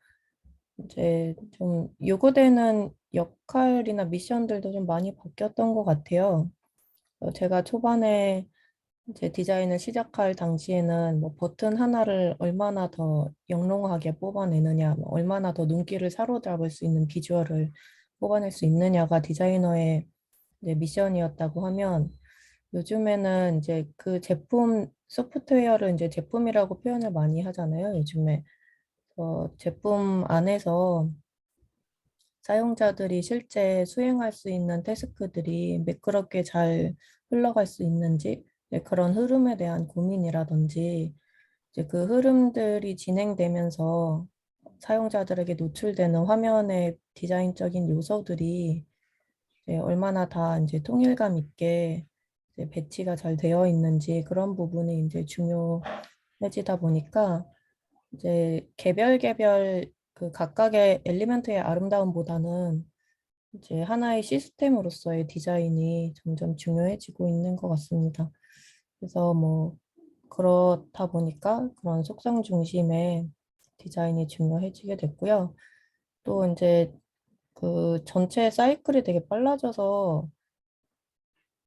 이제 좀 요구되는 역할이나 미션들도 좀 많이 바뀌었던 것 같아요. 제가 초반에 이제 디자인을 시작할 당시에는 뭐 버튼 하나를 얼마나 더 영롱하게 뽑아내느냐, 뭐 얼마나 더 눈길을 사로잡을 수 있는 비주얼을 뽑아낼 수 있느냐가 디자이너의 이제 미션이었다고 하면 요즘에는 이제 그 제품 소프트웨어를 이제 제품이라고 표현을 많이 하잖아요. 요즘에 제품 안에서 사용자들이 실제 수행할 수 있는 태스크들이 매끄럽게 잘 흘러갈 수 있는지 네, 그런 흐름에 대한 고민이라든지 이제 그 흐름들이 진행되면서 사용자들에게 노출되는 화면의 디자인적인 요소들이 이제 얼마나 다 이제 통일감 있게 이제 배치가 잘 되어 있는지 그런 부분이 이제 중요해지다 보니까 이제 개별 그 각각의 엘리멘트의 아름다움보다는 이제 하나의 시스템으로서의 디자인이 점점 중요해지고 있는 것 같습니다. 그래서 뭐 그렇다 보니까 그런 속성 중심의 디자인이 중요해지게 됐고요. 또 이제 그 전체 사이클이 되게 빨라져서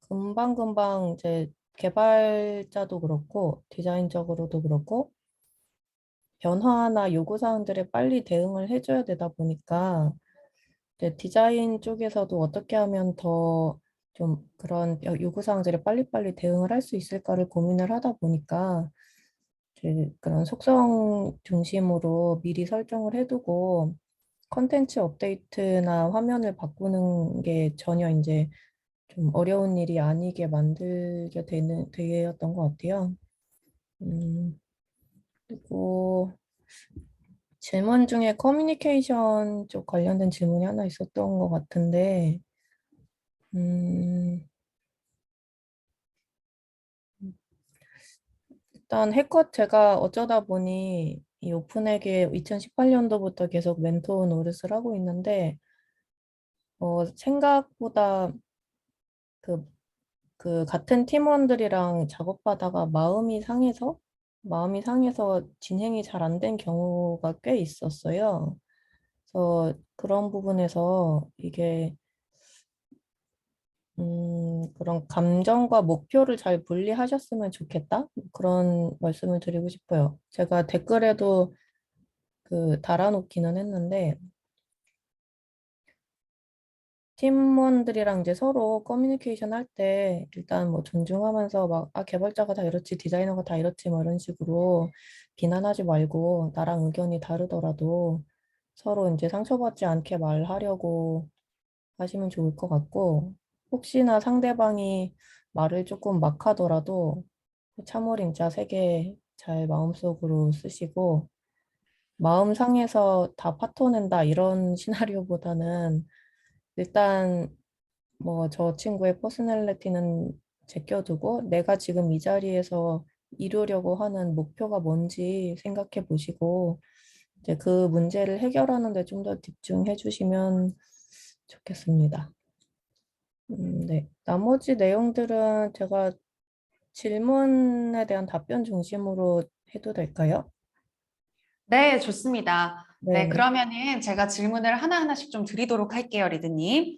금방금방 이제 개발자도 그렇고 디자인적으로도 그렇고 변화나 요구사항들에 빨리 대응을 해줘야 되다 보니까 이제 디자인 쪽에서도 어떻게 하면 더 좀 그런 요구사항들에 빨리빨리 대응을 할 수 있을까를 고민을 하다 보니까 이제 그런 속성 중심으로 미리 설정을 해두고 컨텐츠 업데이트나 화면을 바꾸는 게 전혀 이제 좀 어려운 일이 아니게 만들게 되었던 것 같아요. 그리고 질문 중에 커뮤니케이션 쪽 관련된 질문이 하나 있었던 것 같은데, 음, 일단 제가 어쩌다 보니 이 오픈에게 2018년도부터 계속 멘토 노릇을 하고 있는데, 생각보다 그, 그 같은 팀원들이랑 작업하다가 마음이 상해서 진행이 잘 안 된 경우가 꽤 있었어요. 그래서 그런 부분에서 이게 그런 감정과 목표를 잘 분리하셨으면 좋겠다. 그런 말씀을 드리고 싶어요. 제가 댓글에도 달아놓기는 했는데, 팀원들이랑 이제 서로 커뮤니케이션 할 때 일단 뭐 존중하면서 막 아 개발자가 다 이렇지 디자이너가 다 이렇지 뭐 이런 식으로 비난하지 말고 나랑 의견이 다르더라도 서로 이제 상처받지 않게 말하려고 하시면 좋을 것 같고 혹시나 상대방이 말을 조금 막 하더라도 참을인자 3개 잘 마음속으로 쓰시고 마음 상해서 다 파토낸다 이런 시나리오보다는 일단 뭐 저 친구의 퍼스널리티는 제껴두고 내가 지금 이 자리에서 이루려고 하는 목표가 뭔지 생각해 보시고 이제 그 문제를 해결하는 데 좀 더 집중해 주시면 좋겠습니다. 네. 나머지 내용들은 제가 질문에 대한 답변 중심으로 해도 될까요? 네, 좋습니다. 네, 네네. 그러면은 제가 질문을 하나하나씩 좀 드리도록 할게요, 리드님.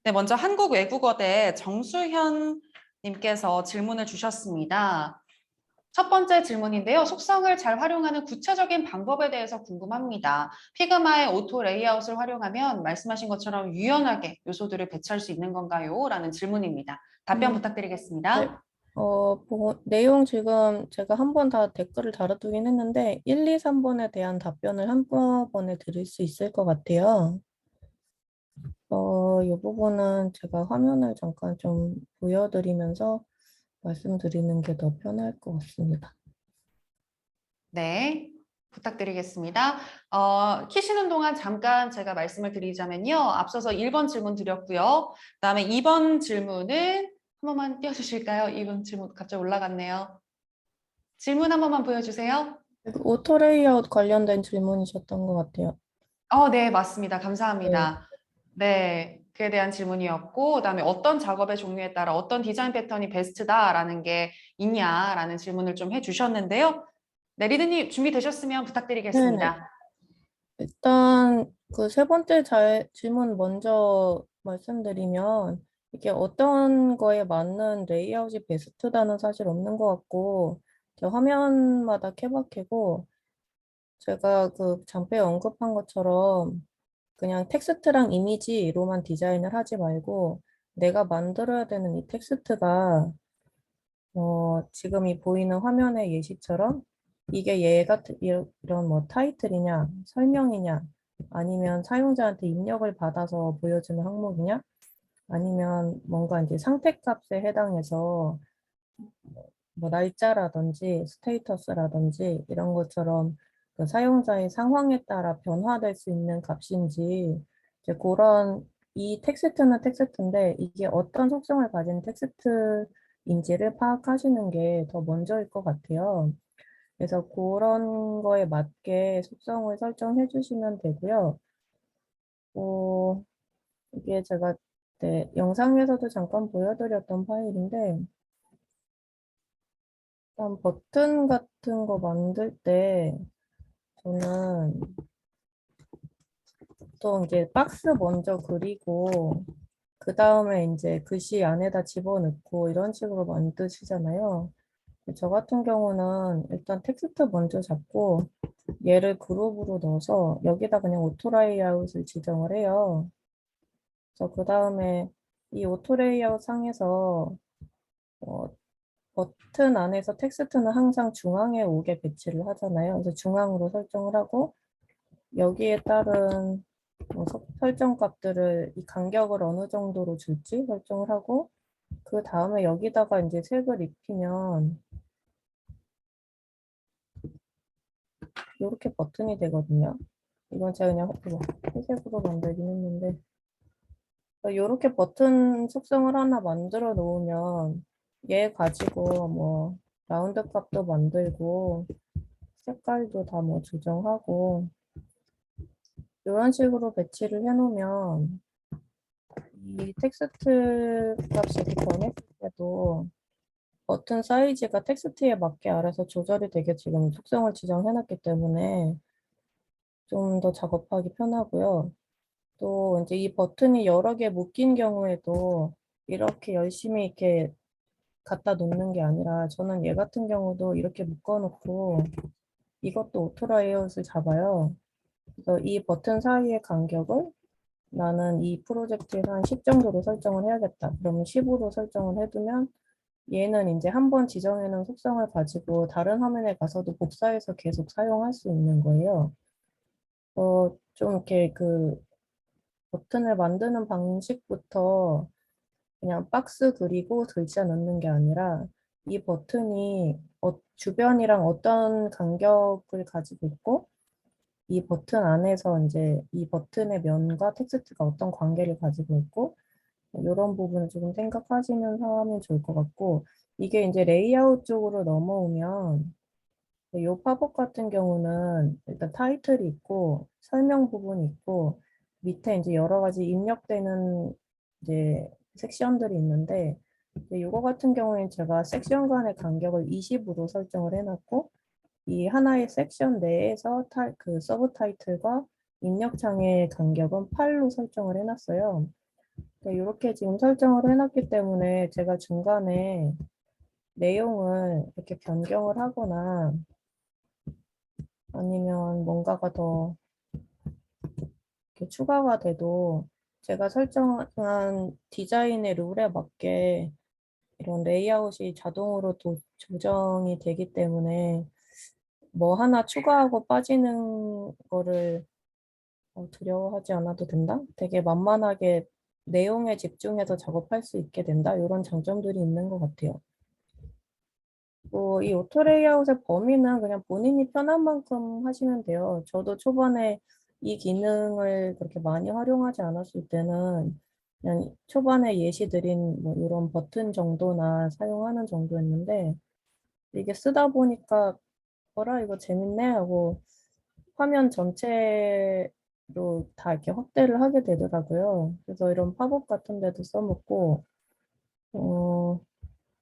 네, 먼저 한국외국어대 정수현 님께서 질문을 주셨습니다. 첫 번째 질문인데요. 속성을 잘 활용하는 구체적인 방법에 대해서 궁금합니다. 피그마의 오토 레이아웃을 활용하면 말씀하신 것처럼 유연하게 요소들을 배치할 수 있는 건가요? 라는 질문입니다. 답변 네. 부탁드리겠습니다. 내용 지금 제가 한 번 다 댓글을 달아두긴 했는데 1, 2, 3번에 대한 답변을 한꺼번에 드릴 수 있을 것 같아요. 이 부분은 제가 화면을 잠깐 좀 보여드리면서 말씀드리는 게 더 편할 것 같습니다. 네, 부탁드리겠습니다. 키시는 동안 잠깐 제가 말씀을 드리자면요. 앞서서 1번 질문 드렸고요. 그다음에 2번 질문을 한 번만 띄워주실까요? 2번 질문 갑자기 올라갔네요. 질문 한 번만 보여주세요. 오토 레이아웃 관련된 질문이셨던 것 같아요. 네, 맞습니다. 네. 감사합니다. 네, 그에 대한 질문이었고, 그다음에 어떤 작업의 종류에 따라 어떤 디자인 패턴이 베스트다라는 게 있냐라는 질문을 좀 해주셨는데요. 네, 리드님 준비되셨으면 네네. 부탁드리겠습니다. 일단 그 3번째 질문 먼저 말씀드리면 이게 어떤 거에 맞는 레이아웃이 베스트다는 사실 없는 것 같고 이제 화면마다 케바케고 제가 그 장표에 언급한 것처럼 그냥 텍스트랑 이미지로만 디자인을 하지 말고 내가 만들어야 되는 이 텍스트가 지금 이 보이는 화면의 예시처럼 이게 얘 같은 이런 뭐 타이틀이냐, 설명이냐, 아니면 사용자한테 입력을 받아서 보여주는 항목이냐, 아니면 뭔가 이제 상태값에 해당해서 뭐 날짜라든지 스테이터스라든지 이런 것처럼 그 사용자의 상황에 따라 변화될 수 있는 값인지 이제 그런 이 텍스트는 텍스트인데 이게 어떤 속성을 가진 텍스트인지를 파악하시는 게 더 먼저일 것 같아요. 그래서 그런 거에 맞게 속성을 설정해 주시면 되고요. 어, 이게 제가 네, 영상에서도 잠깐 보여드렸던 파일인데 일단 버튼 같은 거 만들 때 저는 보통 이제 박스 먼저 그리고 그 다음에 이제 글씨 안에다 집어넣고 이런 식으로 만드시잖아요. 저 같은 경우는 일단 텍스트 먼저 잡고 얘를 그룹으로 넣어서 여기다 그냥 오토 레이아웃을 지정을 해요. 그래서 그 다음에 이 오토 레이아웃 상에서 어, 버튼 안에서 텍스트는 항상 중앙에 오게 배치를 하잖아요. 그래서 중앙으로 설정을 하고 여기에 따른 설정 값들을 이 간격을 어느 정도로 줄지 설정을 하고 그 다음에 여기다가 이제 색을 입히면 이렇게 버튼이 되거든요. 이건 제가 그냥 뭐 회색으로 만들긴 했는데 이렇게 버튼 속성을 하나 만들어 놓으면 얘 가지고 뭐 라운드 값도 만들고 색깔도 다 뭐 조정하고 이런 식으로 배치를 해 놓으면 이 텍스트 값이 이렇게 변했을 때도 버튼 사이즈가 텍스트에 맞게 알아서 조절이 되게 지금 속성을 지정해 놨기 때문에 좀 더 작업하기 편하고요. 또 이제 이 버튼이 여러 개 묶인 경우에도 이렇게 열심히 이렇게 갖다 놓는 게 아니라 저는 얘 같은 경우도 이렇게 묶어 놓고 이것도 오토 레이아웃을 잡아요. 그래서 이 버튼 사이의 간격을 나는 이 프로젝트에서 한 10 정도로 설정을 해야겠다. 그러면 10으로 설정을 해두면 얘는 이제 한 번 지정해 놓은 속성을 가지고 다른 화면에 가서도 복사해서 계속 사용할 수 있는 거예요. 좀 이렇게 그 버튼을 만드는 방식부터 그냥 박스 그리고 글자 넣는 게 아니라 이 버튼이 주변이랑 어떤 간격을 가지고 있고 이 버튼 안에서 이제 이 버튼의 면과 텍스트가 어떤 관계를 가지고 있고 이런 부분을 조금 생각하시면서 하면 좋을 것 같고 이게 이제 레이아웃 쪽으로 넘어오면 이 팝업 같은 경우는 일단 타이틀이 있고 설명 부분이 있고 밑에 이제 여러 가지 입력되는 이제 섹션들이 있는데 이거 같은 경우에는 제가 섹션 간의 간격을 20으로 설정을 해놨고 이 하나의 섹션 내에서 그 서브 타이틀과 입력창의 간격은 8로 설정을 해놨어요. 이렇게 지금 설정을 해놨기 때문에 제가 중간에 내용을 이렇게 변경을 하거나 아니면 뭔가가 더 이렇게 추가가 돼도 제가 설정한 디자인의 룰에 맞게 이런 레이아웃이 자동으로 조정이 되기 때문에 뭐 하나 추가하고 빠지는 거를 두려워하지 않아도 된다? 되게 만만하게 내용에 집중해서 작업할 수 있게 된다? 이런 장점들이 있는 것 같아요. 이 오토 레이아웃의 범위는 그냥 본인이 편한 만큼 하시면 돼요. 저도 초반에 이 기능을 그렇게 많이 활용하지 않았을 때는 그냥 초반에 예시 드린 뭐 이런 버튼 정도나 사용하는 정도였는데 이게 쓰다 보니까 뭐라 이거 재밌네 하고 화면 전체로 다 이렇게 확대를 하게 되더라고요. 그래서 이런 팝업 같은 데도 써먹고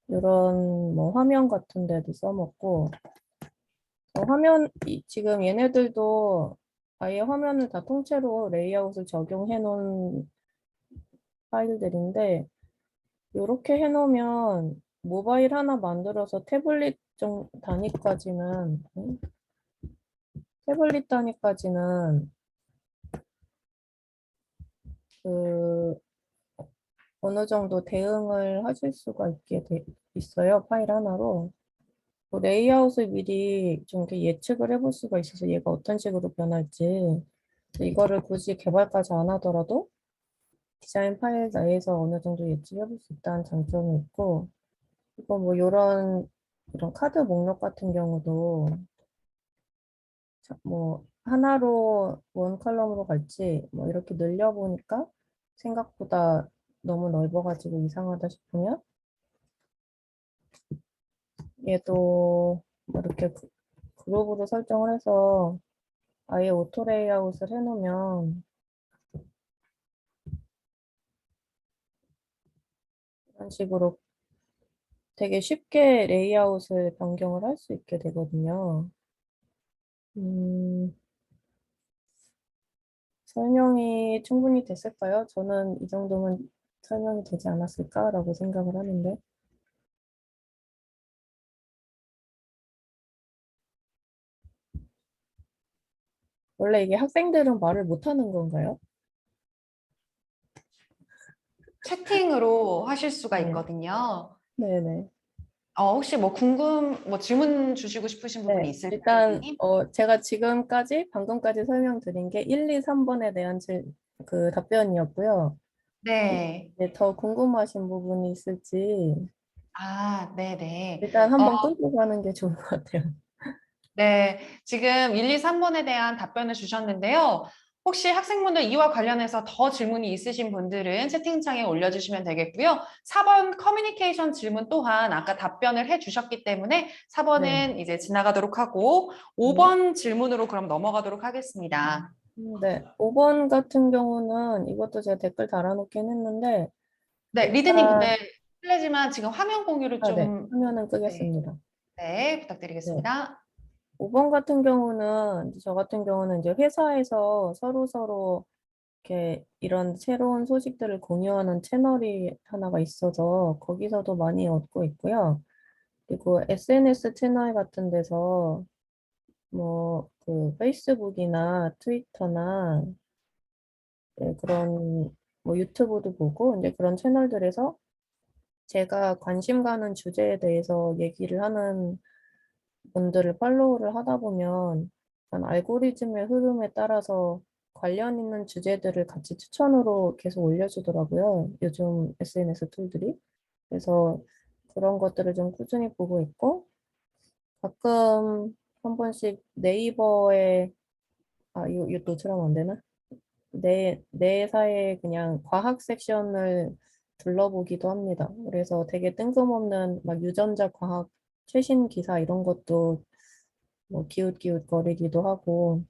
이런 뭐 화면 같은 데도 써먹고 지금 얘네들도 아예 화면을 다 통째로 레이아웃을 적용해 놓은 파일들인데 이렇게 해 놓으면 모바일 하나 만들어서 태블릿 단위까지는 그 어느 정도 대응을 하실 수가 있어요. 파일 하나로. 레이아웃을 미리 좀 이렇게 예측을 해볼 수가 있어서 얘가 어떤 식으로 변할지 이거를 굳이 개발까지 안 하더라도 디자인 파일 내에서 어느 정도 예측해볼 수 있다는 장점이 있고 이거 뭐 이런 카드 목록 같은 경우도 뭐 하나로 원 컬럼으로 갈지 뭐 이렇게 늘려보니까 생각보다 너무 넓어가지고 이상하다 싶으면 얘도 뭐 이렇게 그룹으로 설정을 해서 아예 오토 레이아웃을 해놓으면 이런 식으로 되게 쉽게 레이아웃을 변경을 할 수 있게 되거든요. 설명이 충분히 됐을까요? 저는 이 정도면 설명이 되지 않았을까라고 생각을 하는데. 원래 이게 학생들은 말을 못하는 건가요? 채팅으로 하실 수가 네. 있거든요. 네네. 혹시 뭐 질문 주시고 싶으신 부분이 네. 있을까요, 일단, 리드님? 제가 방금까지 설명드린 게 1, 2, 3번에 대한 그 답변이었고요. 네. 네, 더 궁금하신 부분이 있을지 아, 네네. 일단 한번 끊고 가는 게 좋을 것 같아요. 네, 지금 1, 2, 3번에 대한 답변을 주셨는데요. 혹시 학생분들 이와 관련해서 더 질문이 있으신 분들은 채팅창에 올려주시면 되겠고요. 4번 커뮤니케이션 질문 또한 아까 답변을 해주셨기 때문에 4번은 네. 이제 지나가도록 하고 네. 5번 질문으로 그럼 넘어가도록 하겠습니다. 네. 5번 같은 경우는 이것도 제가 댓글 달아놓긴 했는데 네, 리드님 일단 근데 실례지만 지금 화면 공유를 네. 좀 화면은 네, 끄겠습니다. 네, 네. 부탁드리겠습니다. 5번 같은 경우는 저 같은 경우는 이제 회사에서 서로 이렇게 이런 새로운 소식들을 공유하는 채널이 하나가 있어서 거기서도 많이 얻고 있고요. 그리고 SNS 채널 같은 데서 뭐 그 페이스북이나 트위터나 네, 그런 뭐 유튜브도 보고 이제 그런 채널들에서 제가 관심 가는 주제에 대해서 얘기를 하는 분들을 팔로우를 하다 보면 약간 알고리즘의 흐름에 따라서 관련 있는 주제들을 같이 추천으로 계속 올려주더라고요. 요즘 SNS 툴들이. 그래서 그런 것들을 좀 꾸준히 보고 있고 가끔 한 번씩 네이버에 이거 노출하면 안 되나? 내사에 그냥 과학 섹션을 둘러보기도 합니다. 그래서 되게 뜬금없는 막 유전자 과학 최신 기사 이런 것도 뭐 기웃기웃거리기도 하고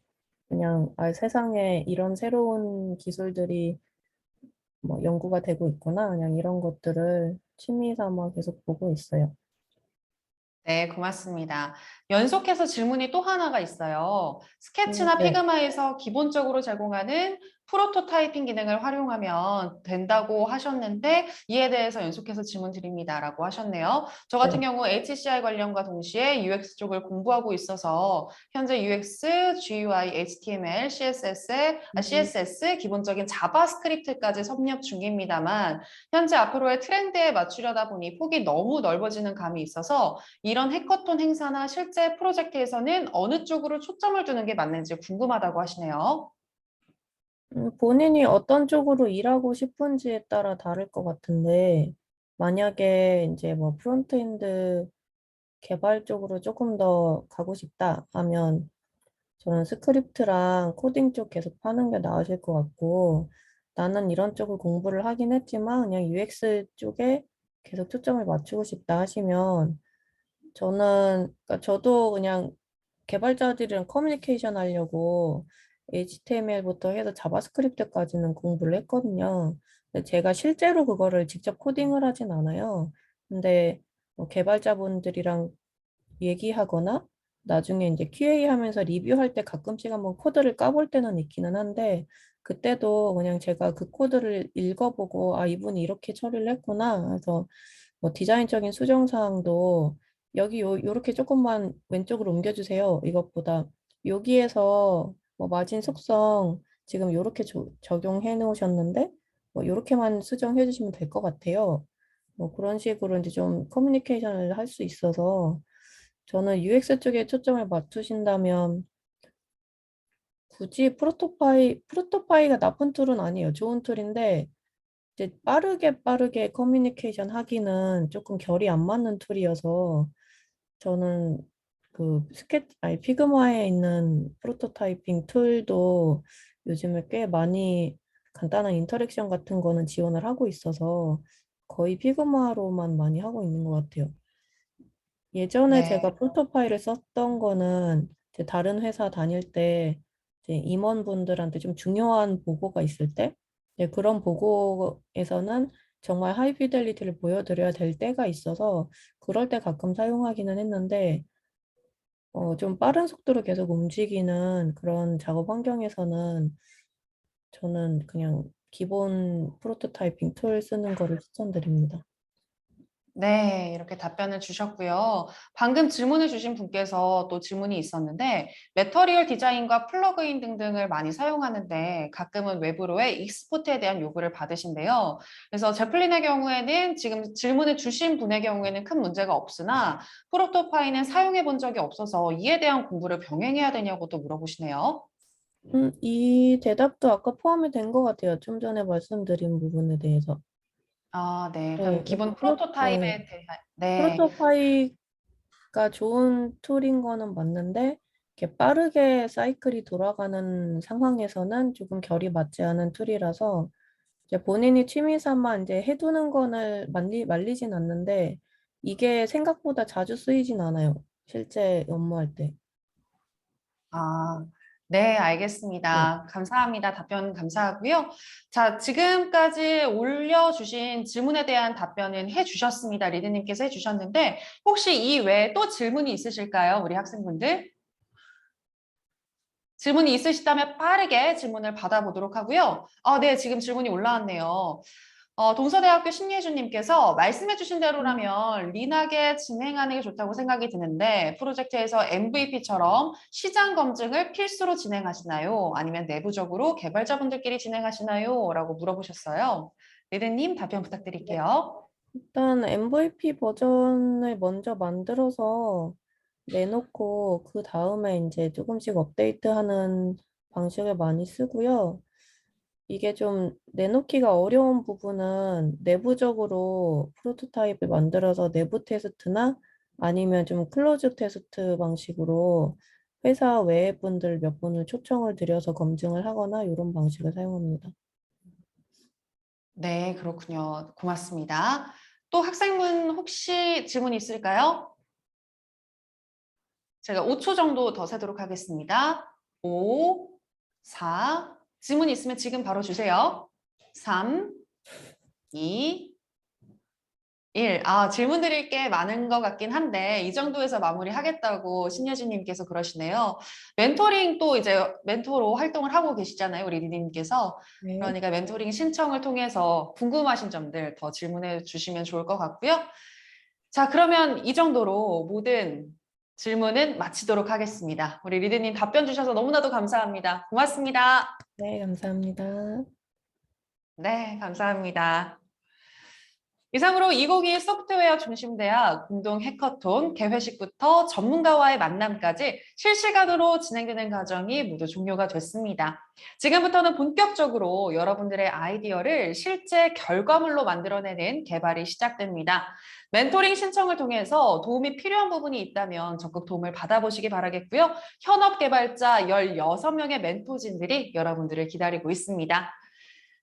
그냥 세상에 이런 새로운 기술들이 뭐 연구가 되고 있구나 그냥 이런 것들을 취미 삼아 계속 보고 있어요. 네, 고맙습니다. 연속해서 질문이 또 하나가 있어요. 스케치나 네, 피그마에서 기본적으로 제공하는 프로토타이핑 기능을 활용하면 된다고 하셨는데 이에 대해서 연속해서 질문 드립니다라고 하셨네요. 저 같은 네. 경우 HCI 관련과 동시에 UX 쪽을 공부하고 있어서 현재 UX, GUI, HTML, 음, CSS, 기본적인 자바스크립트까지 섭렵 중입니다만 현재 앞으로의 트렌드에 맞추려다 보니 폭이 너무 넓어지는 감이 있어서 이런 해커톤 행사나 실제 프로젝트에서는 어느 쪽으로 초점을 두는 게 맞는지 궁금하다고 하시네요. 본인이 어떤 쪽으로 일하고 싶은지에 따라 다를 것 같은데 만약에 이제 뭐 프론트엔드 개발 쪽으로 조금 더 가고 싶다 하면 저는 스크립트랑 코딩 쪽 계속 하는 게 나으실 것 같고, 나는 이런 쪽을 공부를 하긴 했지만, 그냥 UX 쪽에 계속 초점을 맞추고 싶다 하시면, 그러니까 저도 그냥 개발자들이랑 커뮤니케이션 하려고 HTML부터 해서 자바스크립트까지는 공부를 했거든요. 근데 제가 실제로 그거를 직접 코딩을 하진 않아요. 근데 뭐 개발자분들이랑 얘기하거나 나중에 이제 QA 하면서 리뷰할 때 가끔씩 한번 코드를 까볼 때는 있기는 한데 그때도 그냥 제가 그 코드를 읽어보고 이분이 이렇게 처리를 했구나. 그래서 뭐 디자인적인 수정사항도 여기 요렇게 조금만 왼쪽으로 옮겨주세요. 이것보다 여기에서 뭐 마진 속성 지금 요렇게 적용해 놓으셨는데 뭐 요렇게만 수정해 주시면 될 것 같아요. 뭐 그런 식으로 이제 좀 커뮤니케이션을 할 수 있어서 저는 UX 쪽에 초점을 맞추신다면 굳이 프로토파이가 나쁜 툴은 아니에요. 좋은 툴인데 이제 빠르게 커뮤니케이션 하기는 조금 결이 안 맞는 툴이어서 저는 피그마에 있는 프로토타이핑 툴도 요즘에 꽤 많이 간단한 인터랙션 같은 거는 지원을 하고 있어서 거의 피그마로만 많이 하고 있는 것 같아요. 예전에 네. 제가 프로토파일을 썼던 거는 이제 다른 회사 다닐 때 이제 임원분들한테 좀 중요한 보고가 있을 때 이제 그런 보고에서는 정말 하이피델리티를 보여드려야 될 때가 있어서 그럴 때 가끔 사용하기는 했는데 좀 빠른 속도로 계속 움직이는 그런 작업 환경에서는 저는 그냥 기본 프로토타이핑 툴 쓰는 거를 추천드립니다. 네, 이렇게 답변을 주셨고요. 방금 질문을 주신 분께서 또 질문이 있었는데, 매터리얼 디자인과 플러그인 등등을 많이 사용하는데, 가끔은 외부로의 익스포트에 대한 요구를 받으신대요. 그래서 제플린의 경우에는 지금 질문을 주신 분의 경우에는 큰 문제가 없으나, 프로토파이는 사용해 본 적이 없어서 이에 대한 공부를 병행해야 되냐고 또 물어보시네요. 이 대답도 아까 포함이 된 것 같아요. 좀 전에 말씀드린 부분에 대해서. 아, 네. 그럼 네, 기본 프로토타입에 대한, 네. 프로토파이가 좋은 툴인 거는 맞는데, 이렇게 빠르게 사이클이 돌아가는 상황에서는 조금 결이 맞지 않은 툴이라서, 이제 본인이 취미 삼아 이제 해두는 거는 말리진 않는데, 이게 생각보다 자주 쓰이진 않아요. 실제 업무할 때. 아, 네, 네. 알겠습니다. 감사합니다. 답변 감사하고요. 자, 지금까지 올려주신 질문에 대한 답변은 해주셨습니다. 리드님께서 해주셨는데, 혹시 이 외에 또 질문이 있으실까요? 우리 학생분들? 질문이 있으시다면 빠르게 질문을 받아보도록 하고요. 네, 지금 질문이 올라왔네요. 동서대학교 신예준님께서 말씀해주신 대로라면 린하게 진행하는 게 좋다고 생각이 드는데 프로젝트에서 MVP처럼 시장 검증을 필수로 진행하시나요? 아니면 내부적으로 개발자분들끼리 진행하시나요? 라고 물어보셨어요. 리드님 답변 부탁드릴게요. 일단 MVP 버전을 먼저 만들어서 내놓고 그 다음에 이제 조금씩 업데이트하는 방식을 많이 쓰고요. 이게 좀 내놓기가 어려운 부분은 내부적으로 프로토타입을 만들어서 내부 테스트나 아니면 좀 클로즈 테스트 방식으로 회사 외의 분들 몇 분을 초청을 드려서 검증을 하거나 이런 방식을 사용합니다. 네, 그렇군요. 고맙습니다. 또 학생분 혹시 질문 있을까요? 제가 5초 정도 더 세도록 하겠습니다. 5, 4, 질문 있으면 지금 바로 주세요. 3, 2, 1. 질문 드릴 게 많은 것 같긴 한데 이 정도에서 마무리하겠다고 신예진님께서 그러시네요. 멘토링 또 이제 멘토로 활동을 하고 계시잖아요, 우리 리디님께서. 네. 그러니까 멘토링 신청을 통해서 궁금하신 점들 더 질문해 주시면 좋을 것 같고요. 자, 그러면 이 정도로 모든 질문은 마치도록 하겠습니다. 우리 리디님 답변 주셔서 너무나도 감사합니다. 고맙습니다. 네, 감사합니다. 네, 감사합니다. 이상으로 2021 소프트웨어 중심대학 공동 해커톤 개회식부터 전문가와의 만남까지 실시간으로 진행되는 과정이 모두 종료가 됐습니다. 지금부터는 본격적으로 여러분들의 아이디어를 실제 결과물로 만들어내는 개발이 시작됩니다. 멘토링 신청을 통해서 도움이 필요한 부분이 있다면 적극 도움을 받아보시기 바라겠고요. 현업 개발자 16명의 멘토진들이 여러분들을 기다리고 있습니다.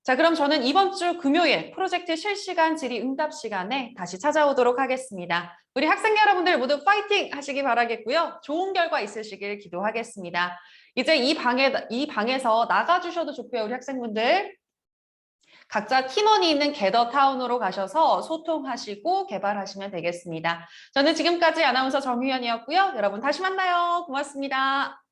자, 그럼 저는 이번 주 금요일 프로젝트 실시간 질의 응답 시간에 다시 찾아오도록 하겠습니다. 우리 학생 여러분들 모두 파이팅 하시기 바라겠고요. 좋은 결과 있으시길 기도하겠습니다. 이제 이 방에서 나가주셔도 좋고요. 우리 학생분들. 각자 팀원이 있는 게더타운으로 가셔서 소통하시고 개발하시면 되겠습니다. 저는 지금까지 아나운서 정유현이었고요. 여러분 다시 만나요. 고맙습니다.